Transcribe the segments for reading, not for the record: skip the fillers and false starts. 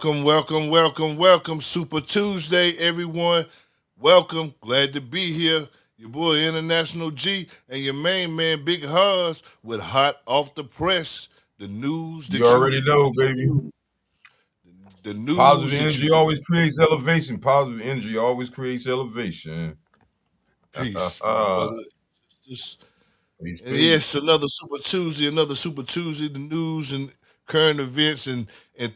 welcome. Super Tuesday, everyone. Welcome. Glad to be here. Your boy International G and your main man Big Huz with hot off the press. The news You that you already know, baby. use. The news Positive that you energy always creates elevation. Positive energy always creates elevation. peace, my brother. Just, Peace, and peace. yes, another Super Tuesday, the news and current events and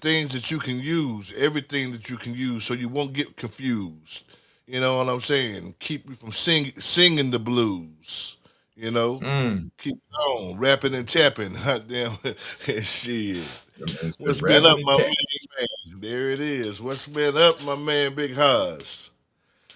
things that you can use, everything that you can use so you won't get confused. You know what I'm saying? Keep you from singing the blues. You know, Mm. keep on rapping and tapping. Hot damn shit. That man said What's been up, rapping and my tapping. man? There it is. What's been up, my man? Big Haas.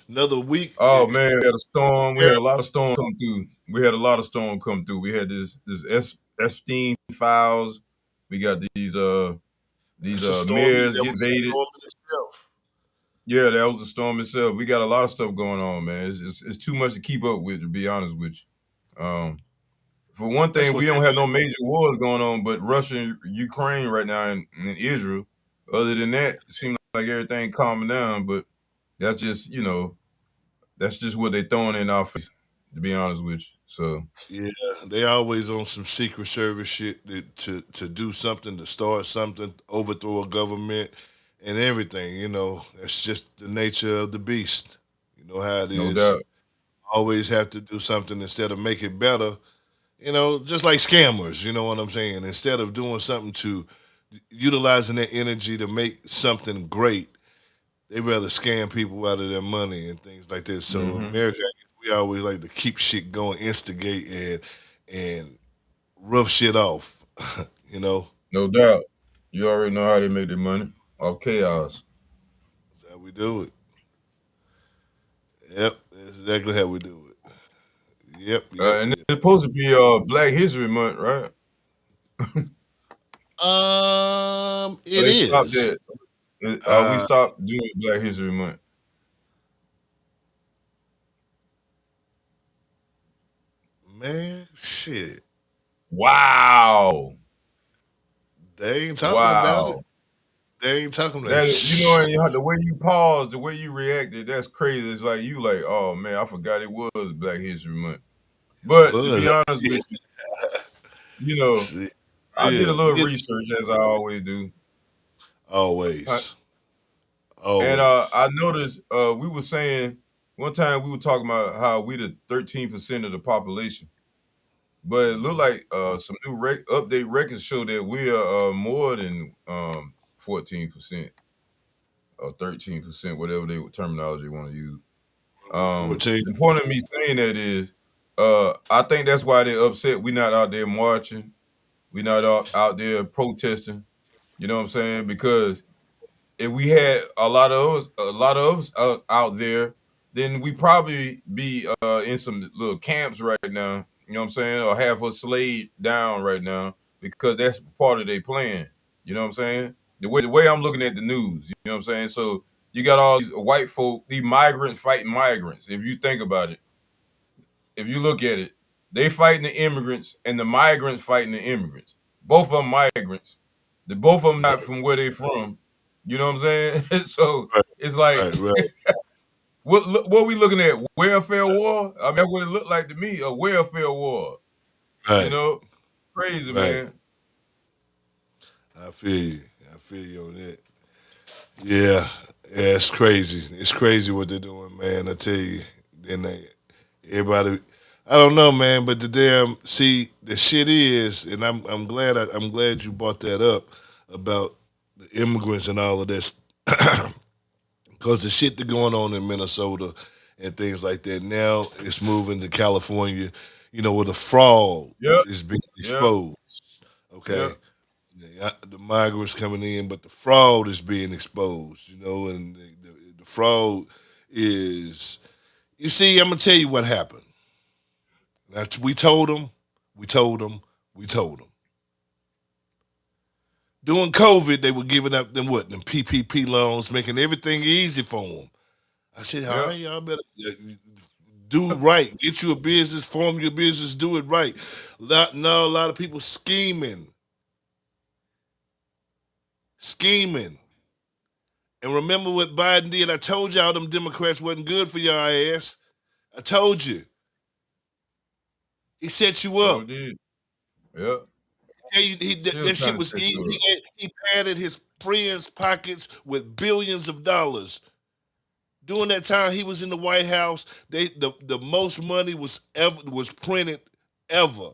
Another week. Oh man, we had a storm. We had a lot of storm come through. We had a lot of storm come through. We had this S3E4 files. We got these That's a stormy. mayors That get was a invaded. storm in itself. Yeah, that was the storm itself. We got a lot of stuff going on, man. It's too much to keep up with, to be honest with you. For one That's thing, what we don't have no major wars going on, but Russia and Ukraine right now and Israel. Other than that, it seems like everything calming down. But that's just that's just what they throwing in our face. To be honest with you, so Yeah, they always on some secret service shit to do something, to start something, overthrow a government, and everything. You know, that's just the nature of the beast. You know how it no is. doubt. Always have to do something instead of make it better. You know, just like scammers. You know what I'm saying? Instead of doing something to utilizing their energy to make something great, they rather scam people out of their money and things like this. So Hmm. America, we always like to keep shit going, instigate and rough shit off. you know, No doubt. You already know how they make their money off chaos. that's how we do it. Yep, that's exactly how we do it. Yep, yep, And yep. it's supposed to be Black History Month, right? So It they stopped is. that. We Uh, stopped doing Black History Month. man, shit. Wow. They ain't talking about it. Wow. They ain't talking about That shit. the way you paused, the way you reacted, that's crazy. It's like you like, oh man, I forgot it was Black History Month. But to Was be honest yeah, with you, you know, shit. I did a Yeah, little get research as I always do. Uh, always, And always. I noticed we were saying one time we were talking about how we the 13% of the population. But it looked Mhm. like some new update records show that we are more than 14% or 13%, whatever they terminology want to use. 14. The point of me saying that is, I think that's why they're upset. We not out there marching. We not out there protesting. You know what I'm saying? Because if we had a lot of us out there, then we probably be in some little camps right now. You know what I'm saying? Or half us slayed down right now because that's part of their plan. You know what I'm saying? The way I'm looking at the news. You know what I'm saying? So you got all these white folk, these migrants fighting migrants. If you think about it, if you look at it, they fighting the immigrants and the migrants fighting the immigrants. Both of them migrants. The both of them not Right, from where they from. You know what I'm saying? So right, it's like, right. what we looking at? Welfare war? I mean, that's what it looked like to me. A welfare war. You Right, know, crazy right. man. I feel you. I feel you on that. Yeah, yeah. It's crazy. It's crazy what they're doing, man. I tell you. And everybody, I don't know, man. But the damn see the shit is, and I'm glad I'm glad you brought that up about the immigrants and all of this, because the shit that going on in Minnesota and things like that now it's moving to California. You know where the fraud Yep, is being yep, exposed. Okay, yep. the migrants coming in, but the fraud is being exposed. You know, and the fraud is. You see, I'm gonna tell you what happened. That's we told them, we told them, we told them. During COVID, they were giving up them PPP loans, making everything easy for them. I said, all Yep. right, y'all better do right. Get you a business, form your business, do it right. Now a lot of people scheming. And remember what Biden did? I told y'all them Democrats wasn't good for y'all ass. I told you. He set you Sure up. did. Yep. Still That shit trying to was set you easy. up. He padded his friends' pockets with billions of dollars. During that time he was in the White House, the most money was printed ever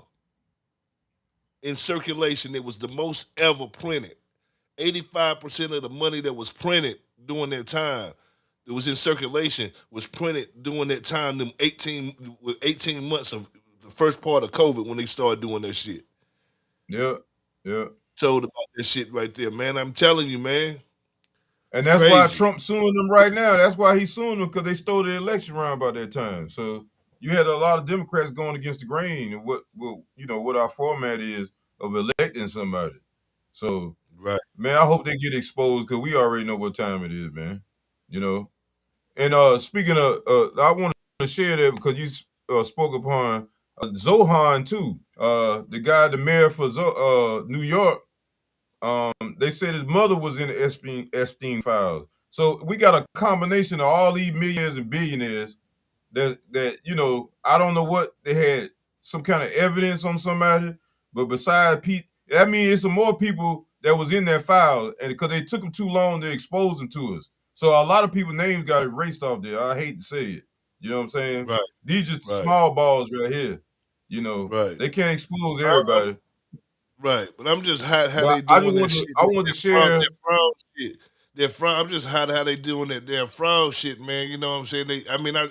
in circulation. It was the most ever printed. 85% of the money that was printed during that time that was in circulation was printed during that time, them 18 months of the first part of COVID when they started doing that shit. Yep. Yep. Told about that shit right there, man. I'm telling you, man. And It's that's why crazy. Trump's suing them right now. That's why he's suing them, because they stole the election around by that time. So you had a lot of Democrats going against the grain of what our format is of electing somebody. So, Right. man, I hope they get exposed, because we already know what time it is, man. You know. And speaking of, I want to share that because you spoke upon Zohan too. The guy, the mayor for New York. They said his mother was in the Epstein files. So we got a combination of all these millionaires and billionaires that I don't know what they had, some kind of evidence on somebody, but besides Pete, that means it's some more people that was in that file, and because they took them too long to expose them to us. So a lot of people's names got erased off there. I hate to say it. You know what I'm saying? Right. These just Right. small balls right here. Right. They can't expose everybody. Right, but I'm just hot how But they doing that shit. I wanted to share. That fraud shit. That fraud. I'm just hot how they doing that damn fraud shit, man. You know what I'm saying?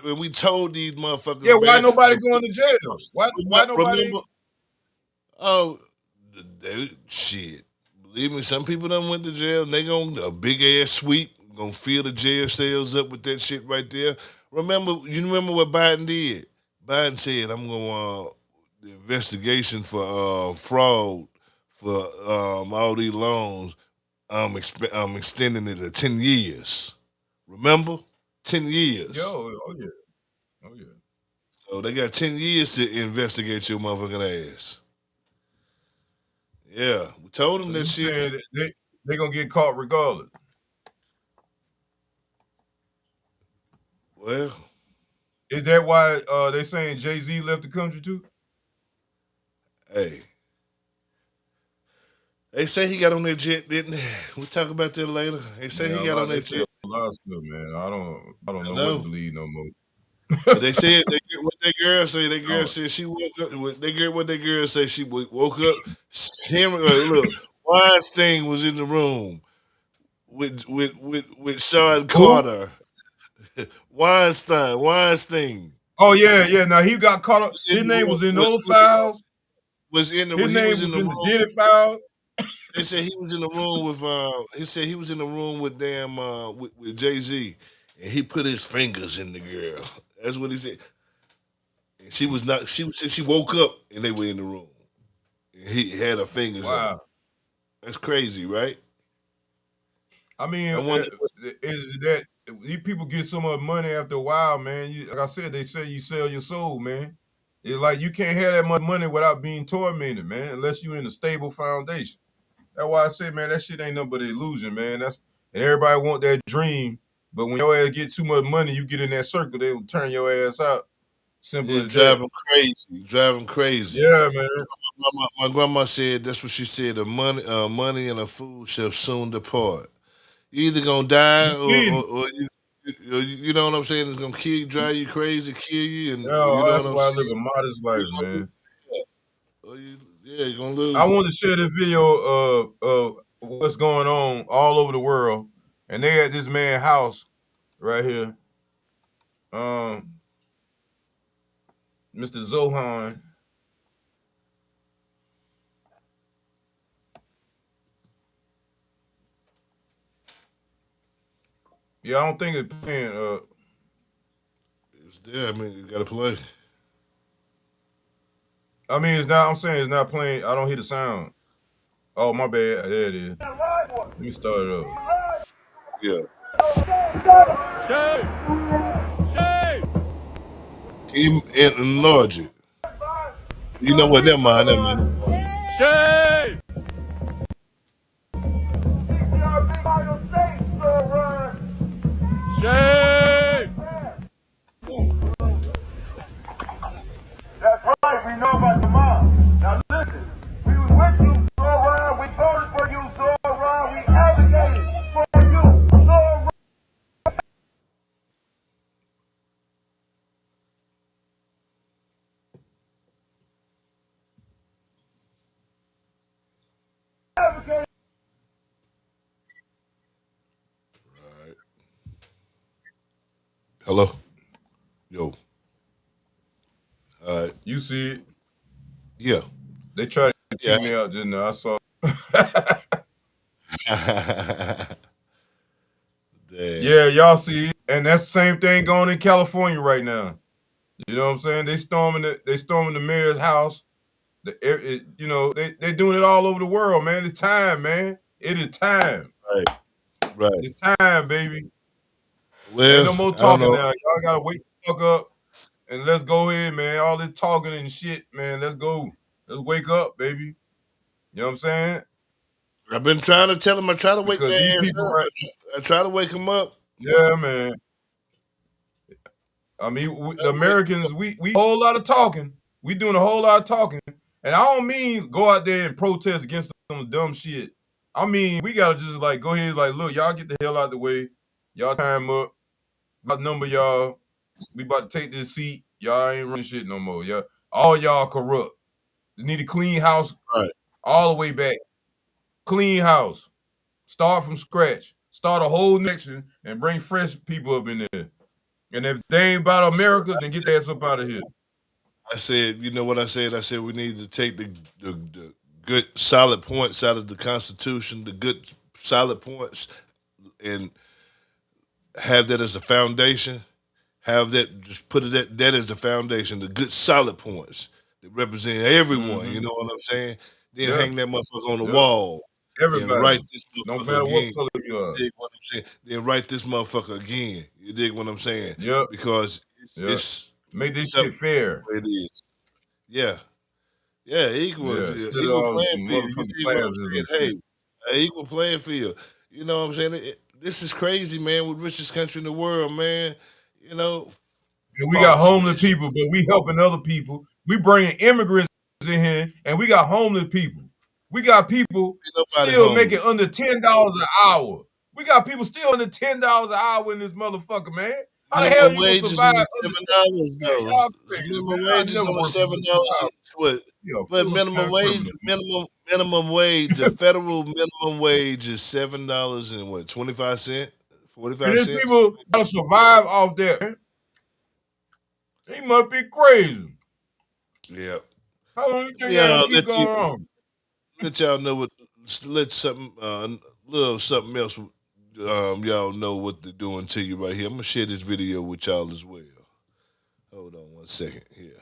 When we told these motherfuckers, Yeah, why man. nobody going to jail? Why nobody? Remember? Oh, shit. Believe me, some people done went to jail, and they gonna a big ass sweep, gonna fill the jail cells up with that shit right there. You remember what Biden did? Biden said, "I'm gonna the investigation for fraud for all these loans. I'm extending it to 10 years. Remember, 10 years. Oh yeah. So they got 10 years to investigate your motherfucking ass. Yeah, we told them So that you shit. saying they gonna get caught regardless? Well, is that why they saying Jay-Z left the country too? Hey, they say he got on that jet, didn't they? We'll talk about that later. They say he got on that jet. A lot of stuff, man. I don't know what to believe no more. But they said what that girl say. That girl said she woke up. What that girl say? She woke up. Look, Weinstein was in the room with Sean Carter. Weinstein. Oh yeah. Now he got caught up. His name was in those files. His name was in the Diddy file. They said he was in the room with. He said he was in the room with with Jay-Z, and he put his fingers in the girl. That's what he said. And she was not. She woke up and they were in the room. And he had her fingers up. That's crazy, right? I mean, is that these people get so much money after a while, man? Like I said, they say you sell your soul, man. It's like you can't have that much money without being tormented, man, unless you're in a stable foundation. That's why I say, man, that shit ain't nothing but an illusion, man. And everybody want that dream, but when your ass get too much money, you get in that circle, they will turn your ass out. Simple as drive that. Drive them crazy. Yeah, man. My grandma said that's what she said. The money and the food shall soon depart. You either gonna die or you know what I'm saying? It's gonna kill you, drive you crazy, kill you, and you know that's what I'm why saying? I live a modest life, man. You're gonna lose. I want to share this video of what's going on all over the world, and they at this man's house right here. Mr. Zohan. Yeah, I don't think it's playing. It's there. I mean, you gotta play. I mean, it's not. I'm saying it's not playing. I don't hear the sound. Oh, my bad. There it is. Let me start it up. Yeah. Shame! Can you enlarge it? You know what? Never mind. Shame! Hello? Yo. All right. You see it? Yeah. They tried to Yeah. kick me out just now. I saw. Damn. Yeah, y'all see it, and that's the same thing going in California right now. You know what I'm saying? They storming the mayor's house. They doing it all over the world, man. It's time, man. It is time. Right. Right. It's time, baby. Ain't Well, no more I don't talking know. now. Y'all gotta wake the fuck up and let's go ahead, man. All this talking and shit, man. Let's go. Let's wake up, baby. You know what I'm saying? I've been trying to tell them. I try to wake Because their these ass people, up. right? I try to wake them up. Yeah, man. I mean, Try the to wake 'em up. Americans, we a whole lot of talking. We doing a whole lot of talking, and I don't mean go out there and protest against some dumb shit. I mean, we gotta just like go ahead, like, look, y'all get the hell out the way. Y'all time up. About number y'all. We about to take this seat. Y'all ain't running shit no more. All y'all corrupt. You need a clean house Right. all the way back. Clean house. Start from scratch. Start a whole nation and bring fresh people up in there. And if they ain't about America, then get their ass up out of here. I said, you know what I said? I said we need to take the good solid points out of the Constitution, the good solid points, and have that as a foundation. Have that, just put it at that as the foundation, the good solid points that represent everyone. You Mm-hmm. know what I'm saying? Then Yeah, hang that motherfucker on the yeah. wall. Then write Everybody. this No motherfucker matter what again. color you are. You dig what I'm saying? Then write this motherfucker again. You dig what I'm saying? Yep. Because Yep. it's Make this acceptable shit fair. the way it is. Yeah. Yeah, Yeah. Instead of equal all playing some field. You motherfucking dig what I'm classism saying? shit. Hey, equal playing field. You know what I'm saying? This is crazy, man. We're the richest country in the world, man. You know, And we got false homeless wish. people, but we helping other people. We bringing immigrants in here, and we got homeless people. We got people Ain't nobody still making homeless. under $10 an hour. We got people still under $10 an hour in this motherfucker, man. How the hell Minimum you gonna wage is survive only under $7 man? though. Y'all crazy, man. Minimum I wage is never only worked for seven no dollars. job. What? You know, What full minimum time wage? criminal. Minimum wage. The federal minimum wage is $7 and what? 25 cents, forty And five these cents. people gotta survive off that, man. He must be crazy. Yeah. How long you Let think me that gonna keep going on? let y'all know what. Let something little something else. Y'all know what they're doing to you right here. I'm gonna share this video with y'all as well. Hold on 1 second here,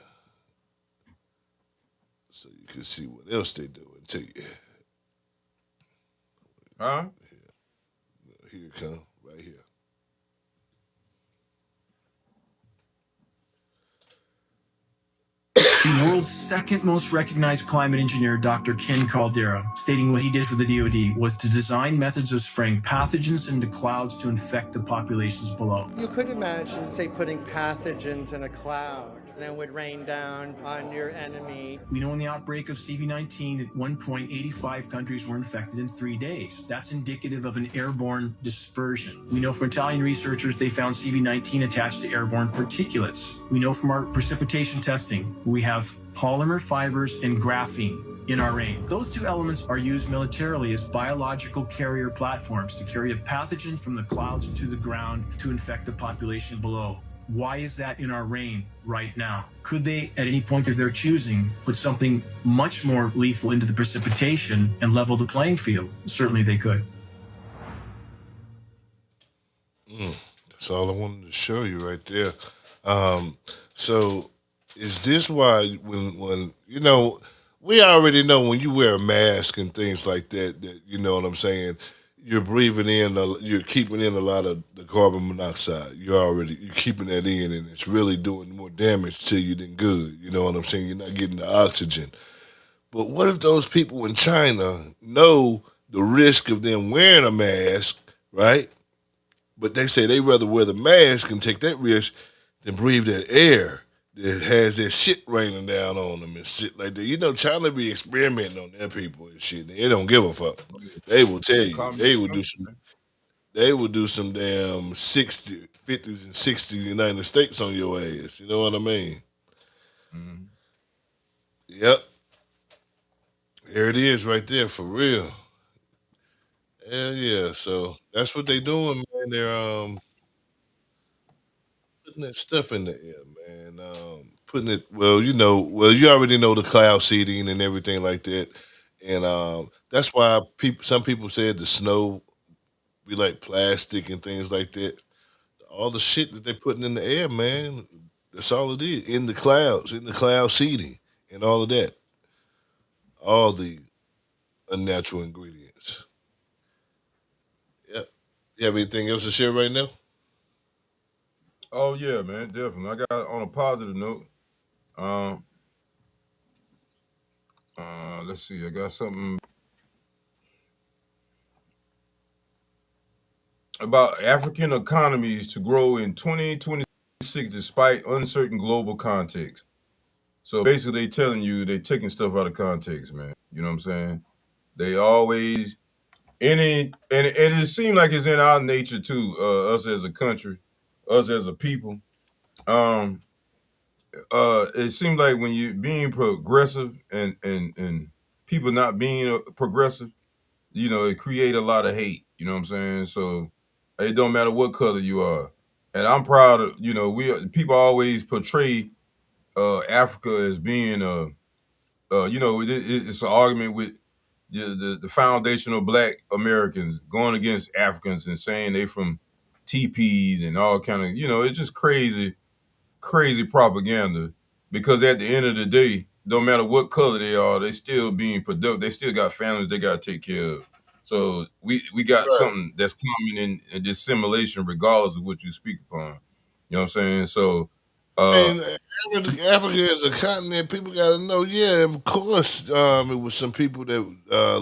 so you can see what else they're doing to you. Huh? Here it come, right here. The world's second most recognized climate engineer, Dr. Ken Caldera, stating what he did for the DoD was to design methods of spraying pathogens into clouds to infect the populations below. You could imagine, say, putting pathogens in a cloud, and then would rain down on your enemy. We know in the outbreak of CV-19, at one point, 85 countries were infected in 3 days. That's indicative of an airborne dispersion. We know from Italian researchers they found CV-19 attached to airborne particulates. We know from our precipitation testing, we have polymer fibers and graphene in our rain. Those two elements are used militarily as biological carrier platforms to carry a pathogen from the clouds to the ground to infect the population below. Why is that in our rain right now? Could they, at any point of their choosing, put something much more lethal into the precipitation and level the playing field? Certainly they could. That's all I wanted to show you right there. So is this why when you know, we already know when you wear a mask and things like that you know what I'm saying, you're breathing in, you're keeping in a lot of the carbon monoxide. You're keeping that in, and it's really doing more damage to you than good. You know what I'm saying? You're not getting the oxygen. But what if those people in China know the risk of them wearing a mask, right? But they say they rather wear the mask and take that risk than breathe that air that has that shit raining down on them and shit like that. You know, China be experimenting on their people and shit. They don't give a fuck. They will tell you. Communist country, man. They will do some damn 60, 50s and 60s United States on your ass. You know what I mean? Mhm. Yep. There it is right there for real. Hell yeah. So that's what they doing, man. putting that stuff in the air, man. Putting it you already know the cloud seeding and everything like that, and that's why some people said the snow be like plastic and things like that. All the shit that they're putting in the air, man. That's all it is in the clouds, in the cloud seeding, and all of that. All the unnatural ingredients. Yep. You have anything else to share right now? Oh yeah, man, definitely. I got on a positive note. Um, let's see. I got something about African economies to grow in 2026 despite uncertain global context. So basically, they telling you they taking stuff out of context, man. You know what I'm saying? They always and it seems like it's in our nature too. Us as a country, us as a people. Um, it seems like when you being progressive and people not being progressive, it create a lot of hate. You know what I'm saying? So it don't matter what color you are. And I'm proud of people always portray Africa as being it's an argument with the foundational Black Americans going against Africans and saying they from teepees and all kind of it's just crazy propaganda, because at the end of the day, no matter what color they are, they still being productive. They still got families they got to take care of. So we got Right. something that's common in dissimulation, regardless of what you speak upon. You know what I'm saying? So, I mean, Africa is a continent. People got to know. Yeah, of course, it was some people that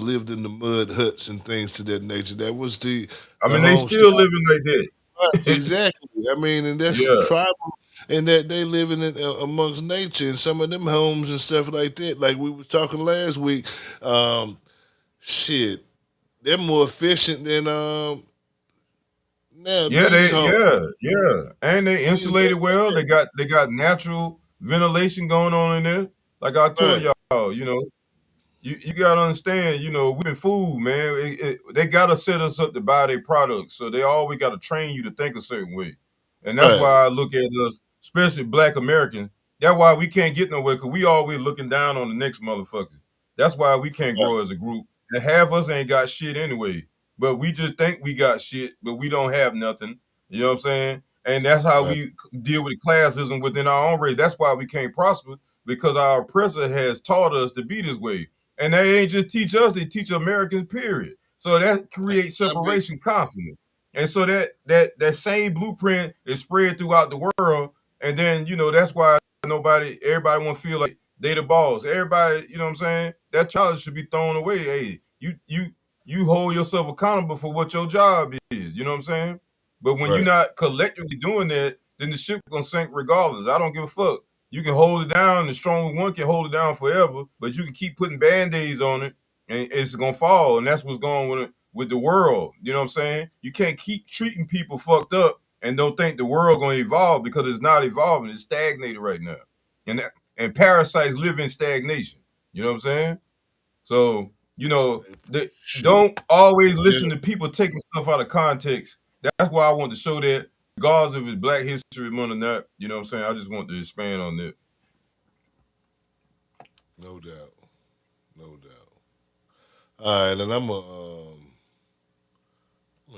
lived in the mud huts and things to that nature. That was I the mean, they home still style. living like Right, that. exactly. I mean, and that's Yeah, tribal, and that they live in it amongst nature. And some of them homes and stuff like that. Like we was talking last week. Um, shit, they're more efficient than now yeah, these homes. yeah, and they These built insulated well. They got natural ventilation going on in there. Like I told right, y'all, you gotta understand, we've been fooled, man. They gotta set us up to buy their products, so they always gotta train you to think a certain way, and that's right, why I look at us, especially Black Americans. That's why we can't get nowhere, because we always looking down on the next motherfucker. That's why we can't right, grow as a group. And half us ain't got shit anyway, but we just think we got shit, but we don't have nothing. You know what I'm saying? And that's how right, we deal with classism within our own race. That's why we can't prosper, because our oppressor has taught us to be this way. And they ain't just teach us, they teach Americans, period. So that creates I mean, separation constantly. And so that same blueprint is spread throughout the world. And then, that's why everybody want to feel like they the boss. Everybody, you know what I'm saying? That challenge should be thrown away. Hey, you hold yourself accountable for what your job is. You know what I'm saying? But when you're right, not collectively doing that, then the ship gonna sink regardless. I don't give a fuck. You can hold it down, the stronger one can hold it down forever, but you can keep putting band-aids on it and it's gonna fall. And that's what's going on with the world. You know what I'm saying? You can't keep treating people fucked up and don't think the world gonna evolve, because it's not evolving, it's stagnated right now. And parasites live in stagnation. You know what I'm saying? So, shit. don't always Yeah, listen to people taking stuff out of context. That's why I want to show that, regardless if it's Black History Month or not. You know what I'm saying? I just want to expand on that. no doubt, no doubt. All right, and I'm gonna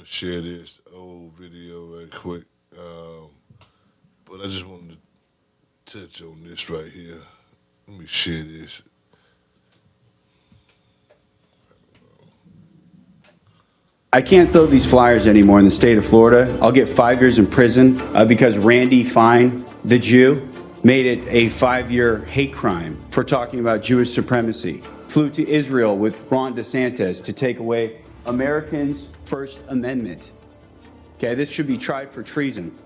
share this old video right quick. But I just wanted to touch on this right here. Let me share this. I can't throw these flyers anymore in the state of Florida. I'll get 5 years in prison because Randy Fine, the Jew, made it a 5-year hate crime for talking about Jewish supremacy. Flew to Israel with Ron DeSantis to take away Americans' First Amendment. Okay, this should be tried for treason.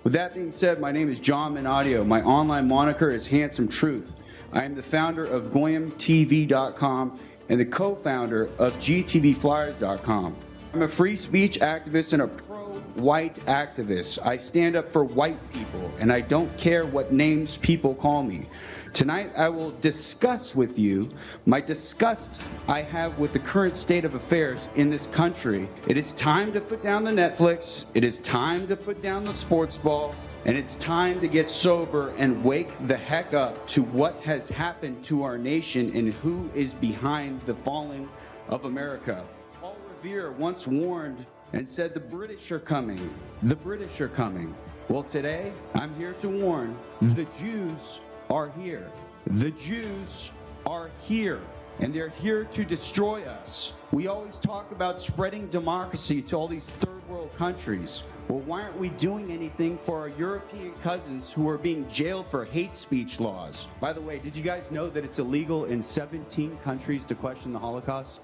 With that being said, my name is John Minadio. My online moniker is Handsome Truth. I am the founder of GoyamTV.com and the co-founder of GTVFlyers.com. I'm a free speech activist and a pro-white activist. I stand up for white people, and I don't care what names people call me. Tonight, I will discuss with you my disgust I have with the current state of affairs in this country. It is time to put down the Netflix. It is time to put down the sports ball. And it's time to get sober and wake the heck up to what has happened to our nation and who is behind the falling of America. Paul Revere once warned and said the British are coming. The British are coming. Well, today I'm here to warn the Jews are here. The Jews are here. And they're here to destroy us. We always talk about spreading democracy to all these third world countries. Well, why aren't we doing anything for our European cousins who are being jailed for hate speech laws? By the way, did you guys know that it's illegal in 17 countries to question the Holocaust?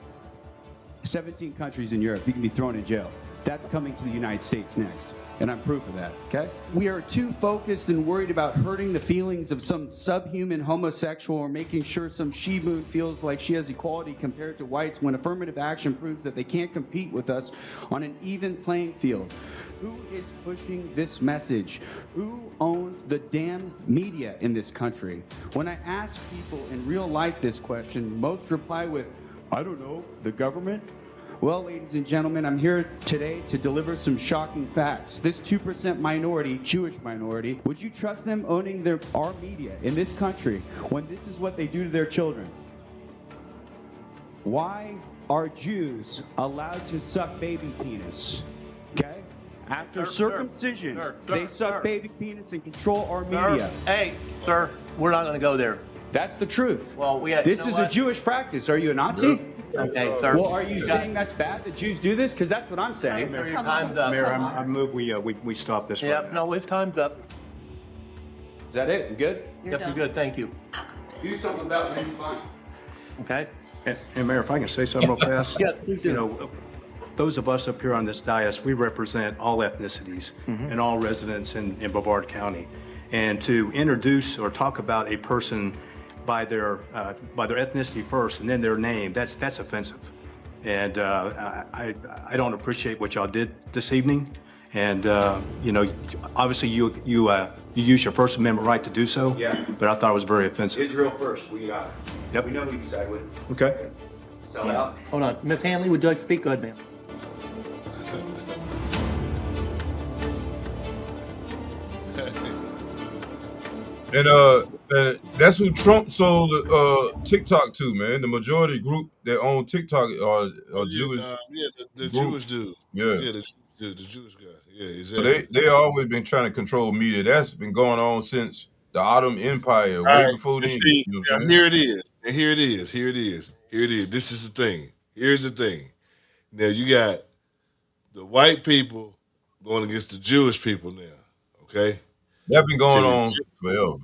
17 countries in Europe, you can be thrown in jail. That's coming to the United States next, and I'm proof of that, okay? We are too focused and worried about hurting the feelings of some subhuman homosexual or making sure some she-moon feels like she has equality compared to whites when affirmative action proves that they can't compete with us on an even playing field. Who is pushing this message? Who owns the damn media in this country? When I ask people in real life this question, most reply with, I don't know, the government? Well, ladies and gentlemen, I'm here today to deliver some shocking facts. This 2% minority, Jewish minority, would you trust them owning our media in this country when this is what they do to their children? Why are Jews allowed to suck baby penis? Okay? After circumcision, they suck baby penis and control our media. Hey, sir, we're not going to go there. That's the truth. Well, this is a Jewish practice. Are you a Nazi? Okay, sir. Well, are you saying that's bad that Jews do this? Because that's what I'm saying. Sir, your time's up. Mayor, I move we stop this. Yeah, right now. no, his time's up. Is that it? You good? Yep, you're good. Thank you. Do something about it. Fine. Okay. And Mayor, if I can say something real fast. Yeah, please do. You know, those of us up here on this dais, we represent all ethnicities and all residents in Brevard County. And to introduce or talk about a person by their ethnicity first and then their name, that's offensive. And I don't appreciate what y'all did this evening. And you know, obviously you use your First Amendment right to do so. Yeah. But I thought it was very offensive. Israel first. We got it. Yep. We know who you side with. Okay. Sell out. Hold on. Miss Hanley, would you like to speak? Go ahead, ma'am. And that's who Trump sold TikTok to, man. The majority group that own TikTok are Jewish. The Jewish dude. Yeah. The Jewish guy. Yeah, So exactly. they always been trying to control media. That's been going on since the Ottoman Empire, way Right. before then. See, You know what I'm now saying? here it is. And here it is. Here it is. Here it is. This is the thing. Here's the thing. Now you got the white people going against the Jewish people now. Okay? That's been going So- on forever.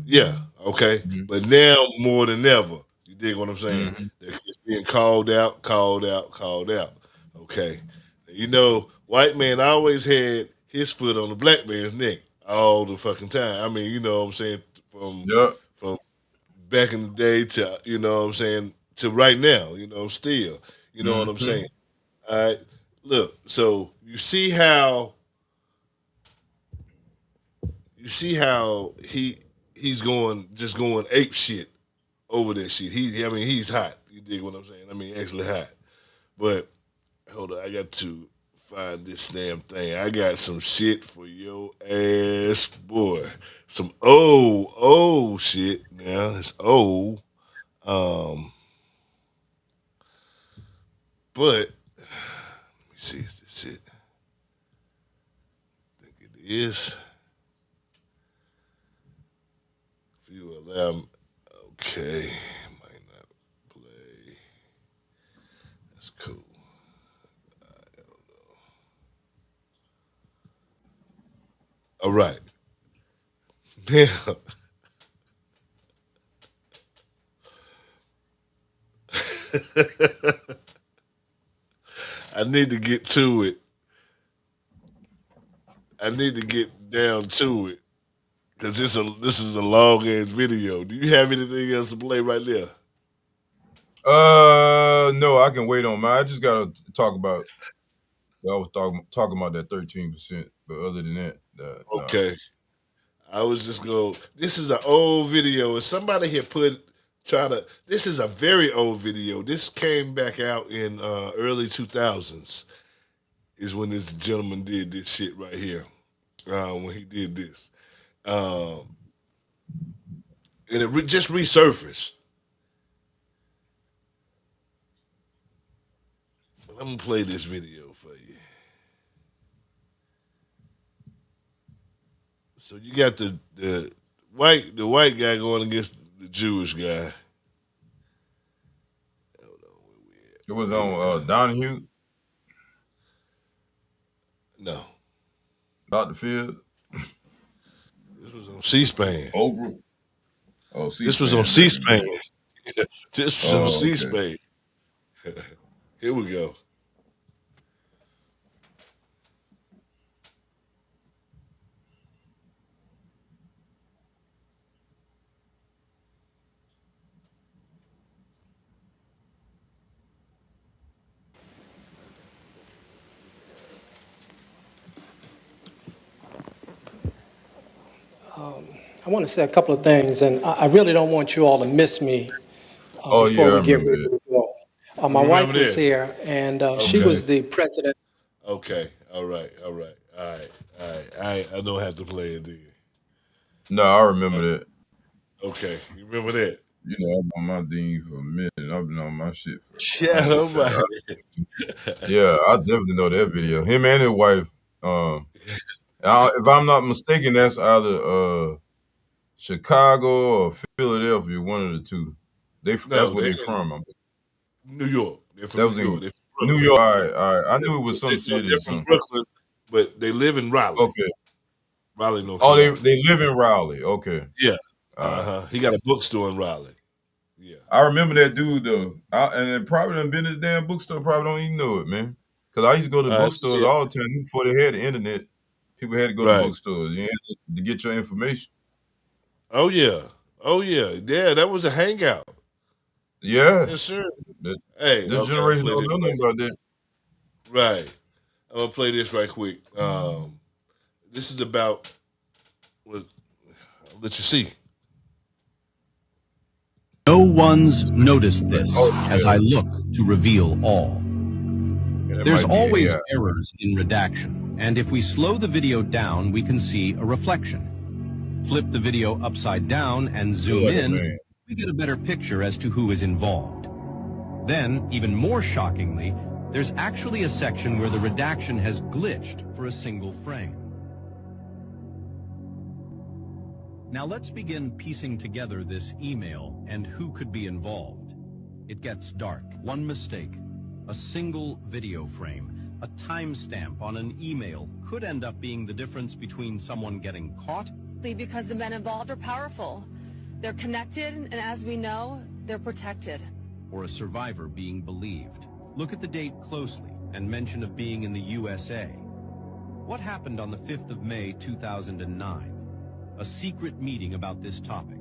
Yeah, okay. But now more than ever, you dig what I'm saying? It's being called out. Okay. You know, white man always had his foot on the black man's neck all the fucking time. I mean, you know what I'm saying? From back in the day to, you know what I'm saying, to right now, you know, still. You know what I'm saying? All right. Look, so you see how he's going ape shit over that shit. He's hot. You dig what I'm saying? I mean, actually hot. But hold on, I got to find this damn thing. I got some shit for your ass, boy. Some old shit. Now it's old. But let me see, is this it? I think it is. If you allow me, okay, might not play. That's cool. I don't know. All right. Now, I need to get to it. I need to get down to it. Because this is a long ass video. Do you have anything else to play right there? No, I can wait on mine. I just gotta talk about. I was talking about that 13%, but other than that, no. Okay. I was just going. This is an old video, and somebody here this is a very old video. This came back out in early 2000s. Is when this gentleman did this shit right here. when he did this, and it just resurfaced. But I'm gonna play this video for you. So you got the white guy going against the Jewish guy. It was on Donahue, No, Dr. Field, this was on C-SPAN. Oprah. Oh, This was on C-SPAN. C-SPAN. This was on Oh, okay. C-SPAN. Here we go. I want to say a couple of things, and I really don't want you all to miss me Oh, before yeah, I we get remember ready that. to go. My You wife remember was this? here, and she Okay. was the president. Okay. All right. All right. I don't have to play it then. No, I remember that. Okay. You remember that? You know, I've been on my dean for a minute. I've been on my shit for Shadow almost 10 Mike. Yeah, I definitely know that video. Him and his wife. If I'm not mistaken, that's either Chicago or Philadelphia, one of the two. That's No, where they're they in from. New York. They're That from was New York. in They're from New Brooklyn. York. All right. I knew it was some city They're or from something. Brooklyn, but they live in Raleigh. Okay. Raleigh, North Oh, Carolina. they live in Raleigh. Okay. Yeah. All right. He got a bookstore in Raleigh. Yeah. I remember that dude though, and it probably done been in the damn bookstore. Probably don't even know it, man. Because I used to go to bookstores Yeah. all the time. Even before they had the internet, people had to go to Right. bookstores. You had to get your information. Oh yeah. Oh yeah. Yeah, that was a hangout. Yeah. Yes, sir. That- Hey, This okay, I'll generation play don't this know nothing about that. right. I'm gonna play this right quick. This is about I'll let you see. No one's noticed this Oh, as yeah. I look to reveal all. Yeah, that There's might be always AI. errors in redaction, and if we slow the video down, we can see a reflection. Flip the video upside down and zoom like a in, man. we get a better picture as to who is involved. Then, even more shockingly, there's actually a section where the redaction has glitched for a single frame. Now let's begin piecing together this email and who could be involved. It gets dark. One mistake, a single video frame, a timestamp on an email could end up being the difference between someone getting caught. Because the men involved are powerful. They're connected, and as we know, they're protected. Or a survivor being believed. Look at the date closely and mention of being in the USA. What happened on the 5th of May, 2009? A secret meeting about this topic.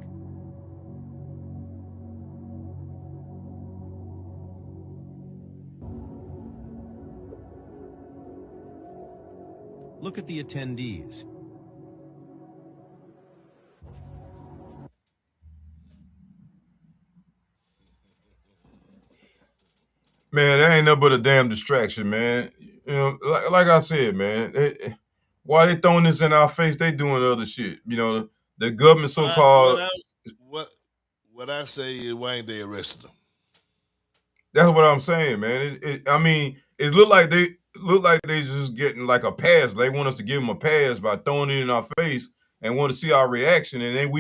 Look at the attendees. Man, that ain't nothing but a damn distraction, man. You know, like I said, man, why they throwing this in our face? They doing other shit. You know, the government so-called. What I say is, why ain't they arrested them? That's what I'm saying, man. I mean, it look like they just getting like a pass. They want us to give them a pass by throwing it in our face and want to see our reaction, and then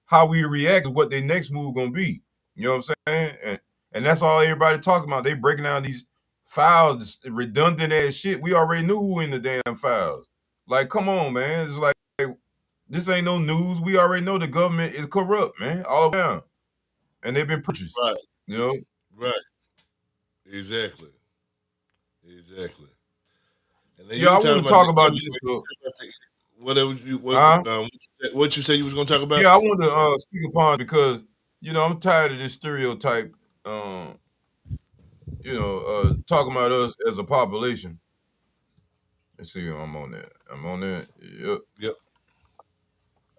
how we react is what their next move gonna be. You know what I'm saying? And that's all everybody talking about. They breaking down these files, this redundant ass shit. We already knew who in the damn files. Like, come on, man. It's like this ain't no news. We already know the government is corrupt, man, all around, and they've been purchased. Right. You know. Right. Exactly. And then Yeah, I want to talk about this. What you said you was going to talk about? Yeah, I want to speak upon because I'm tired of this stereotype. Talking about us as a population. Let's see, I'm on that. Yep.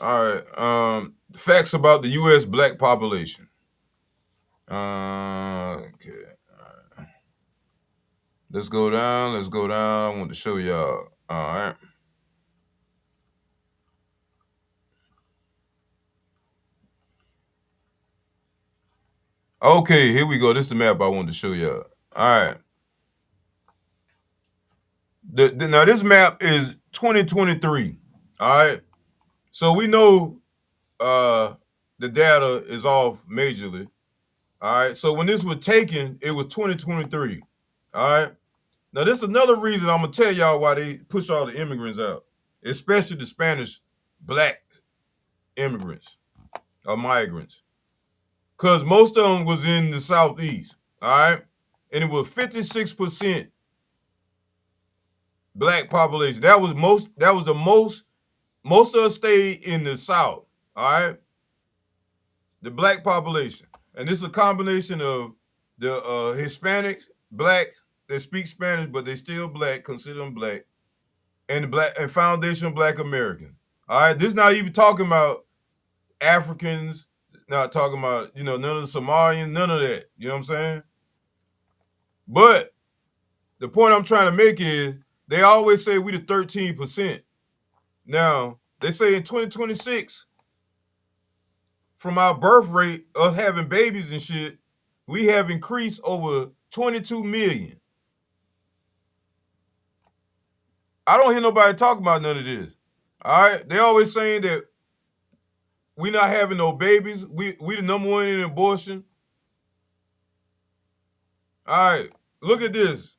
All right. Facts about the U.S. black population. Okay. All right. Let's go down. I want to show y'all. All right. Okay, here we go. This is the map I wanted to show y'all. All right. Now this map is 2023. All right. So we know the data is off majorly. All right. So when this was taken, it was 2023. All right. Now this is another reason I'm gonna tell y'all why they push all the immigrants out, especially the Spanish black immigrants or migrants. Because most of them was in the Southeast. All right. And it was 56% black population. That was the most of us stayed in the South. All right. The black population. And this is a combination of the Hispanics, black, that speak Spanish, but they still black, consider them black, and the black and foundational black American. All right. This not even talking about Africans, not talking about, none of the Somalians, none of that. You know what I'm saying? But the point I'm trying to make is they always say we the 13%. Now, they say in 2026, from our birth rate, us having babies and shit, we have increased over 22 million. I don't hear nobody talk about none of this. All right? They always saying that we not having no babies. We the number one in abortion. All right, look at this.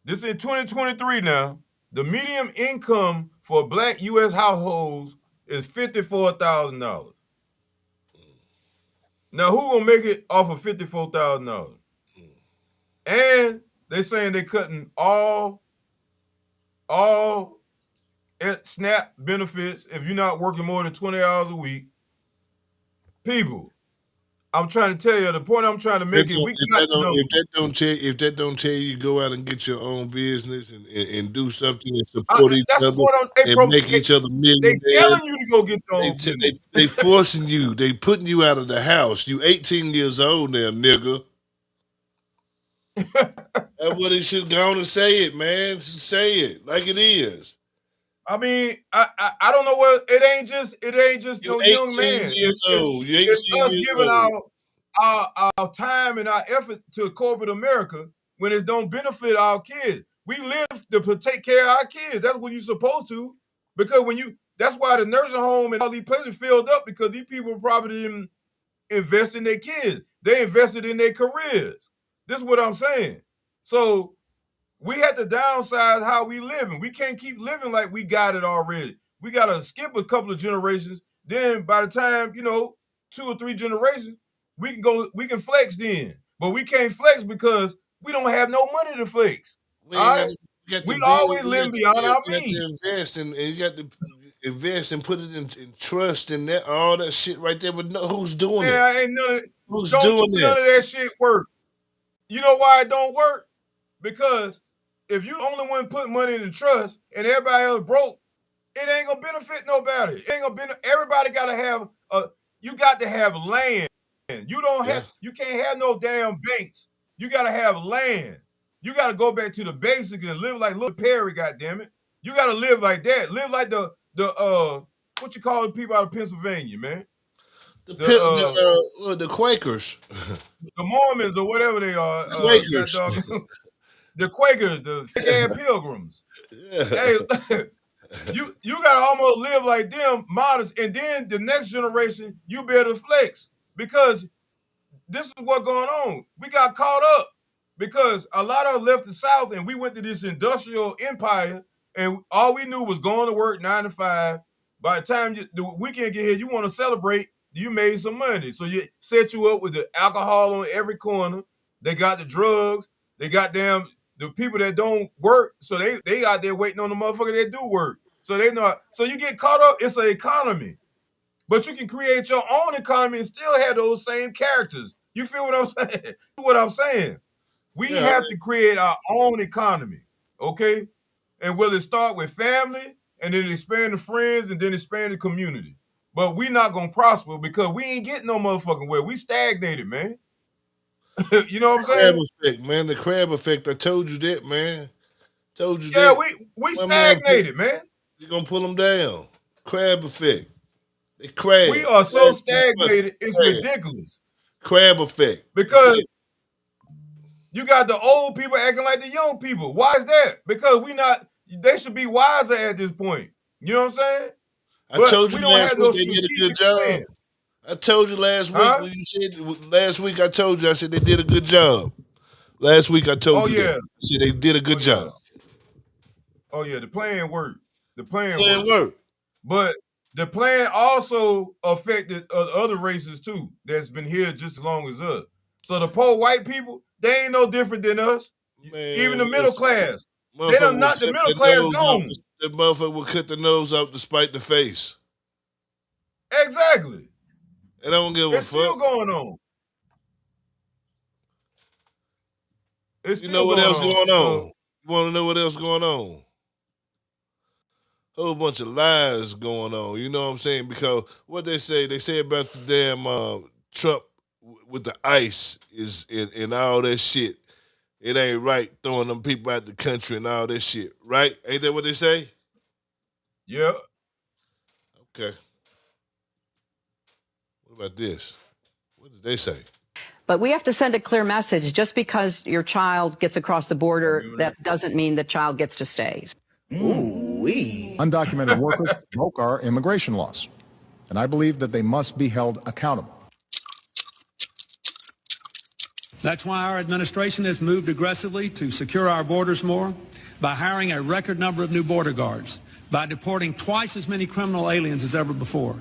This is 2023 now. The median income for black U.S. households is $54,000. Now, who gonna make it off of $54,000? And they saying they cutting all SNAP benefits if you're not working more than 20 hours a week. People, I'm trying to tell you, the point I'm trying to make is we got if that don't tell you, go out and get your own business and do something and support each other and make each other millionaires. They telling you to go get your own business. They forcing you. They putting you out of the house. You 18 years old now, nigga. That's what they should go on and say it, man. Say it like it is. I mean, I don't know what it ain't just no young man. It's us giving our time and our effort to corporate America when it don't benefit our kids. We live to take care of our kids. That's what you're supposed to. Because that's why the nursing home and all these places filled up, because these people probably didn't invest in their kids. They invested in their careers. This is what I'm saying. So we had to downsize how we living. We can't keep living like we got it already. We got to skip a couple of generations. Then by the time, 2 or 3 generations, we can flex then. But we can't flex because we don't have no money to flex. We always live beyond our means. You got to invest and you got to invest and put it in trust and that all that shit right there. But who's doing it? Ain't none of that shit work. You know why it don't work? Because if you only one put money in the trust and everybody else broke, it ain't gonna benefit nobody. It ain't gonna everybody gotta have you got to have land. You can't have no damn banks. You gotta have land. You gotta go back to the basics and live like Little Perry, goddammit. You gotta live like that. Live like the what you call the people out of Pennsylvania, man. The Quakers. The Mormons or whatever they are. Quakers. The Quakers, the fake pilgrims. Yeah. Hey, you gotta almost live like them, modest, and then the next generation you better flex, because this is what's going on. We got caught up because a lot of us left the South and we went to this industrial empire, and all we knew was going to work 9 to 5. By the time the weekend get here, you want to celebrate. You made some money, so you set you up with the alcohol on every corner. They got the drugs. They got the people that don't work, so they out there waiting on the motherfucker that do work. So they know. So you get caught up. It's an economy, but you can create your own economy and still have those same characters. You feel what I'm saying? What I'm saying? We have to create our own economy, okay? And will it start with family, and then expand to friends, and then expand to community? But we not gonna prosper because we ain't getting no motherfucking way. We stagnated, man. You know what I'm saying? Crab effect, man. The crab effect. I told you that, man. Told you that. Yeah, we stagnated, man. You're gonna pull them down. Crab effect. They crab. We are so stagnated, it's ridiculous. Crab effect. Because you got the old people acting like the young people. Why is that? Because they should be wiser at this point. You know what I'm saying? I told you we don't last have week no they did a good strategic job. plan. I told you last week when you said last week. I told you I said they did a good job. Last week I told you that. I said they did a good job. Oh yeah, the plan worked. The plan worked. But the plan also affected other races too that's been here just as long as us. So the poor white people, they ain't no different than us. Man, even the middle class. They done knocked the middle class gone. That motherfucker will cut the nose off to spite the face. Exactly. And I don't give a fuck. It's still going on. You know what else going on? You want to know what else going on? Whole bunch of lies going on. You know what I'm saying? Because what they say about the damn Trump with the ICE is and all that shit. It ain't right throwing them people out the country and all that shit, right? Ain't that what they say? Yeah. Okay. What about this? What did they say? But we have to send a clear message. Just because your child gets across the border, that doesn't mean the child gets to stay. Ooh-wee. Undocumented workers broke our immigration laws, and I believe that they must be held accountable. That's why our administration has moved aggressively to secure our borders more by hiring a record number of new border guards, by deporting twice as many criminal aliens as ever before.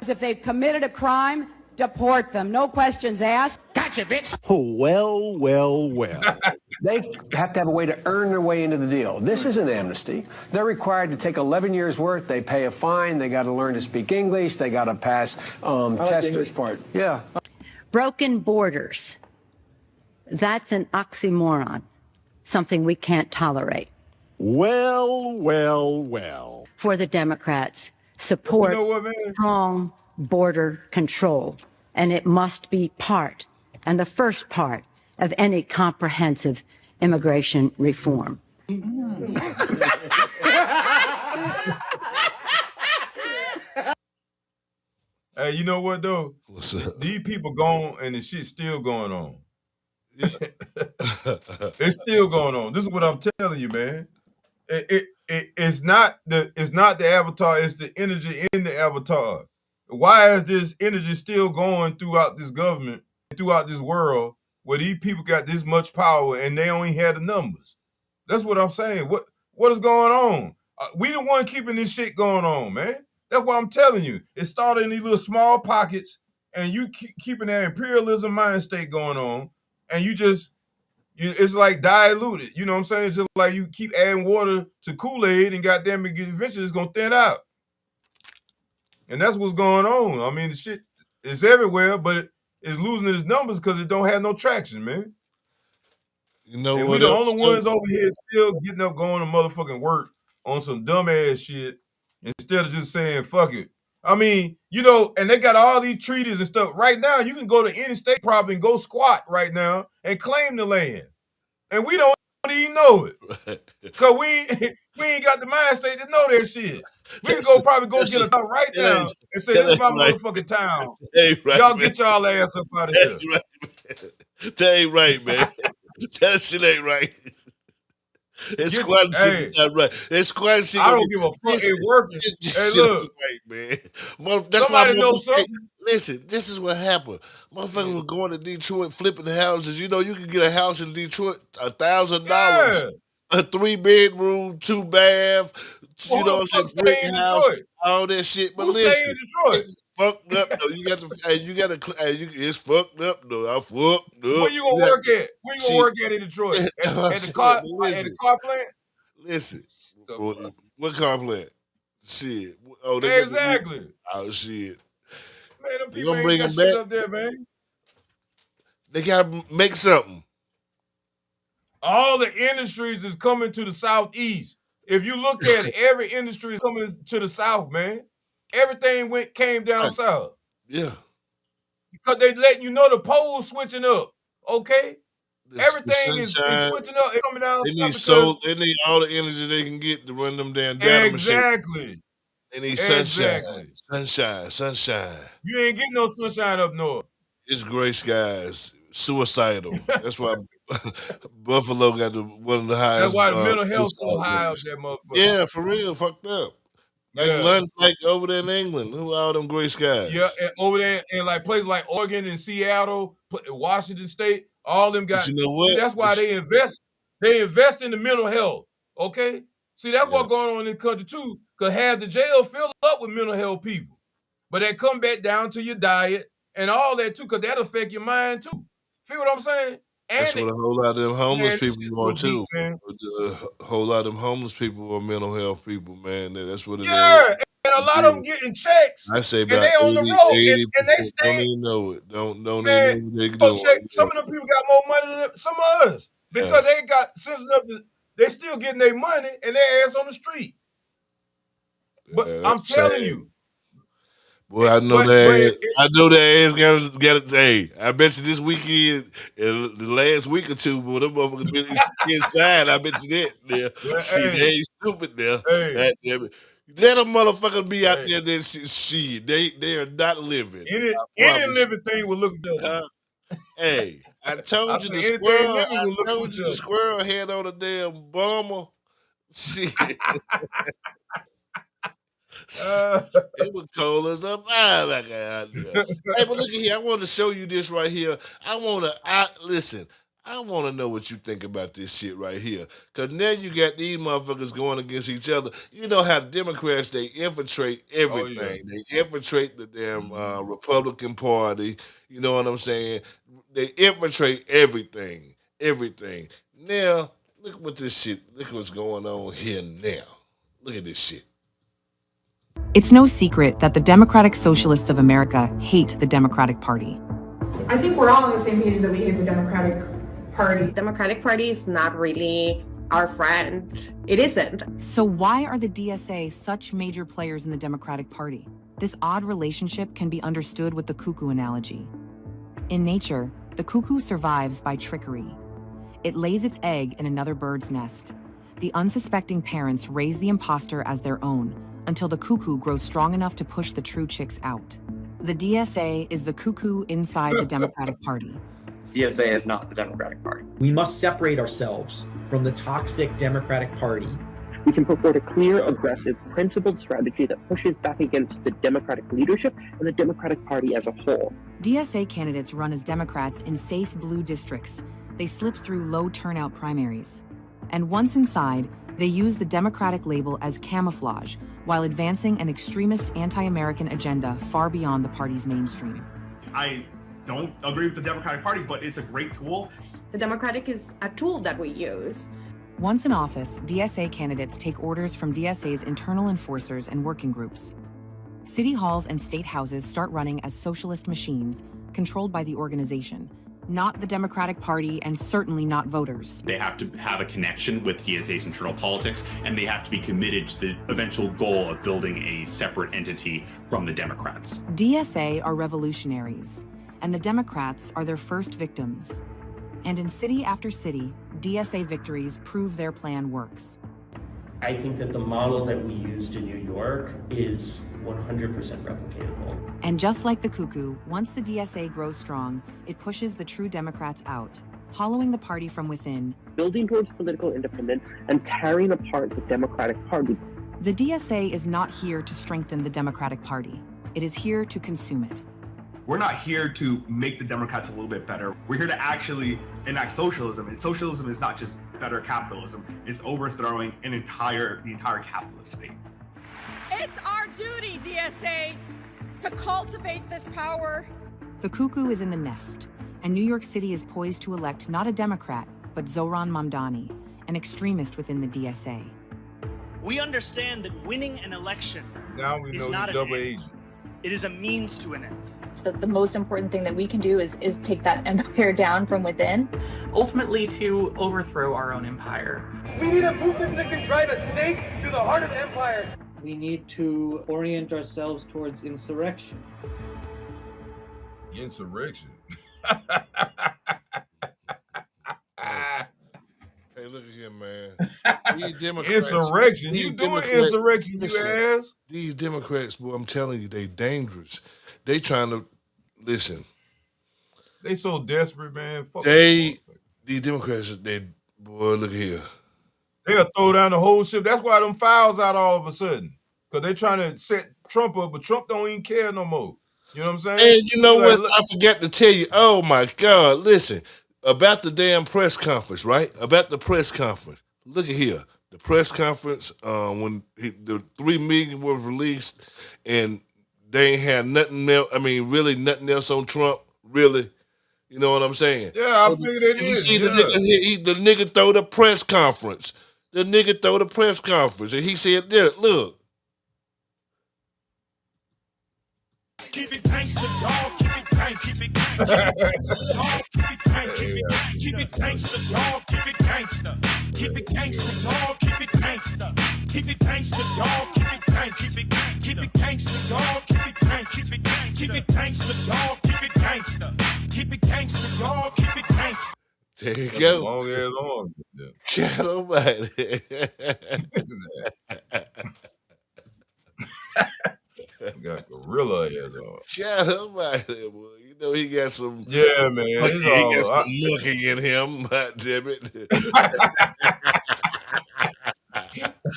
If they've committed a crime, deport them. No questions asked. Gotcha, bitch. Oh, well, well, well. They have to have a way to earn their way into the deal. This is an amnesty. They're required to take 11 years' worth. They pay a fine. They got to learn to speak English. They got to pass tests. The English part. Yeah. Broken borders. That's an oxymoron. Something we can't tolerate. Well, well, well. For the Democrats, support strong border control. And it must be part, and the first part, of any comprehensive immigration reform. Hey, you know what though? What's up? These people gone and the shit's still going on. It's still going on. This is what I'm telling you, man. It's not the avatar, it's the energy in the avatar. Why is this energy still going throughout this government, throughout this world, where these people got this much power and they only had the numbers? That's what I'm saying. What is going on? We the one keeping this shit going on, man. That's what I'm telling you. It started in these little small pockets, and you keeping that imperialism mind state going on, and it's like diluted. You know what I'm saying? It's just like you keep adding water to Kool-Aid, and goddamn it, eventually it's gonna thin out. And that's what's going on. I mean, the shit is everywhere, but it's losing its numbers because it don't have no traction, man. You know and what? We the only ones over here still getting up, going to motherfucking work on some dumbass shit instead of just saying fuck it. I mean, you know, and they got all these treaties and stuff. Right now, you can go to any state probably and go squat right now and claim the land, and we don't even know it because we ain't got the mind state to know that shit. We can probably go get a town right now and say, this is my motherfucking town. Y'all get y'all ass up out of here. That ain't right, man. That shit ain't right. That squatting shit is not right. That squatting shit. I don't give a fuck. It's working. Hey, look. Right, man. That's somebody why knows something. Listen, this is what happened. Motherfuckers was going to Detroit flipping houses. You know, you can get a house in Detroit $1,000. Yeah. A 3-bedroom, 2-bath, you know what I'm saying, brick house, Detroit? all that shit. But Who listen, stay in Detroit? it's fucked up though. It's fucked up though. I fucked up. Where you gonna work at? Where you gonna work at in Detroit? At the car plant? Listen, what car plant? Shit. Oh, exactly. Oh shit. Man, them people ain't got shit up there, man. They gotta make something. All the industries is coming to the Southeast. If you look at it, every industry is coming to the South, man. Everything came down south. Yeah. Because they letting you know the poles switching up. Okay? Everything is switching up. It's coming down south. They need all the energy they can get to run them damn data machines. It needs sunshine. Exactly. Sunshine. You ain't getting no sunshine up north. It's gray skies. Suicidal. That's why Buffalo got one of the That's highest why the mental health so suicide high up rates. that motherfucker. Yeah, for real. Fucked up. Like Yeah. London, like over there in England. Who all them gray skies? Yeah, and over there in like places like Oregon and Seattle, Washington State, all them guys. But you know what? See, that's why they invest in the mental health. Okay? See, that's what's going on in this country too, because half the jail fill up with mental health people. But that come back down to your diet and all that too, because that'll affect your mind too. Feel what I'm saying? And That's what a whole lot of them homeless people are so deep, too. man. A whole lot of them homeless people are mental health people, man. That's what it is. Yeah, and a lot of them getting checks. I say and about they on the road, 80 and they don't stay. even know it. Don't Man, even know what they're doing. some of them people got more money than some of us because they got sense enough to, they still getting their money and their ass on the street. But I'm telling you. Boy, I know that. I know that ass got it. Hey, I bet you this weekend, the last week or two, boy, them motherfuckers been inside. I bet you that. Now, see, they ain't stupid now. God damn it. Let a motherfucker be out there. Then shit, they are not living. Any living thing will look good. Hey, I told you the anything squirrel. living will look I told you the good. squirrel had on a damn bomber. Shit. It was cold as a fire back out there. Hey, but look at here. I want to show you this right here. Listen. I want to know what you think about this shit right here. Because now you got these motherfuckers going against each other. You know how Democrats, they infiltrate everything. They infiltrate the damn Republican Party. You know what I'm saying? They infiltrate everything. Everything. Now, look what this shit, look what's going on here now. Look at this shit. It's no secret that the Democratic Socialists of America hate the Democratic Party. I think we're all on the same page that we hate the Democratic Party. Democratic Party is not really our friend. It isn't. So why are the DSA such major players in the Democratic Party? This odd relationship can be understood with the cuckoo analogy. In nature, the cuckoo survives by trickery. It lays its egg in another bird's nest. The unsuspecting parents raise the imposter as their own, until the cuckoo grows strong enough to push the true chicks out. The DSA is the cuckoo inside the Democratic Party. DSA is not the Democratic Party. We must separate ourselves from the toxic Democratic Party. We can put forward a clear, aggressive, principled strategy that pushes back against the Democratic leadership and the Democratic Party as a whole. DSA candidates run as Democrats in safe blue districts. They slip through low turnout primaries. And once inside, they use the Democratic label as camouflage while advancing an extremist anti-American agenda far beyond the party's mainstream. I don't agree with the Democratic Party, but it's a great tool. The Democratic is a tool that we use. Once in office, DSA candidates take orders from DSA's internal enforcers and working groups. City halls and state houses start running as socialist machines controlled by the organization, not the Democratic Party, and certainly not voters. They have to have a connection with DSA's internal politics, and they have to be committed to the eventual goal of building a separate entity from the Democrats. DSA are revolutionaries, and the Democrats are their first victims. And in city after city, DSA victories prove their plan works. I think that the model that we used in New York is 100% replicatable. And just like the cuckoo, once the DSA grows strong, it pushes the true Democrats out, hollowing the party from within. Building towards political independence and tearing apart the Democratic Party. The DSA is not here to strengthen the Democratic Party. It is here to consume it. We're not here to make the Democrats a little bit better. We're here to actually enact socialism. And socialism is not just better capitalism. It's overthrowing the entire capitalist state. It's our duty, DSA, to cultivate this power. The cuckoo is in the nest, and New York City is poised to elect not a Democrat, but Zohran Mamdani, an extremist within the DSA. We understand that winning an election is not an double end. agent. It is a means to an end. The most important thing that we can do is take that empire down from within. Ultimately to overthrow our own empire. We need a movement that can drive a stake to the heart of the empire. We need to orient ourselves towards insurrection. Insurrection? Hey, look at here, man. These Democrats, Insurrection. You doing insurrection, you ass. These Democrats, boy, I'm telling you, they dangerous. They trying to listen. They so desperate, man. Fuck these Democrats, boy, look here. They'll throw down the whole ship. That's why them files out all of a sudden. Because they trying to set Trump up, but Trump don't even care no more. You know what I'm saying? And you know what? I forgot to tell you. Oh my God! Listen about the damn press conference, right? About the press conference. Look at here. The press conference when the 3 million was released, and they ain't had nothing else. I mean, really nothing else on Trump. Really, you know what I'm saying? Yeah, I figured it you is. see the nigga, the nigga throw the press conference. The nigga throw the press conference, and he said, "Look." Keep it gangster, dog. Keep it gang, keep it gangster. Keep it gangster, dog. Keep it gangster. Keep it gangster, dog. Keep it gangster. Keep it gangster, dog. Keep it gang, keep it gang. Keep it gangster, dog. Keep it gang, keep it gang. Keep it gangster, dog. Keep it gangster. Keep it gangster, dog. Keep it gangster. There you go. Long ass arm. God almighty. Got gorilla ass on. Shout out by there, boy. You know he got some. Yeah, man. He got some looking in him. Damn it.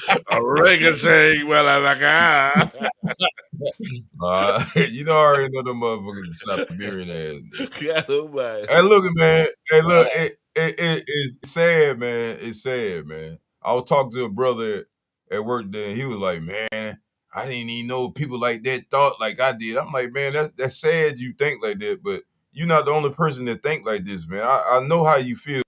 A orangutan, well, I'm like, you know, I already know them motherfuckers Siberian ass. God almighty. Hey, look, man. Hey, look, it's sad, man. It's sad, man. I was talking to a brother at work there, and he was like, man, I didn't even know people like that thought like I did. I'm like, man, that's sad you think like that, but you're not the only person that think like this, man. I know how you feel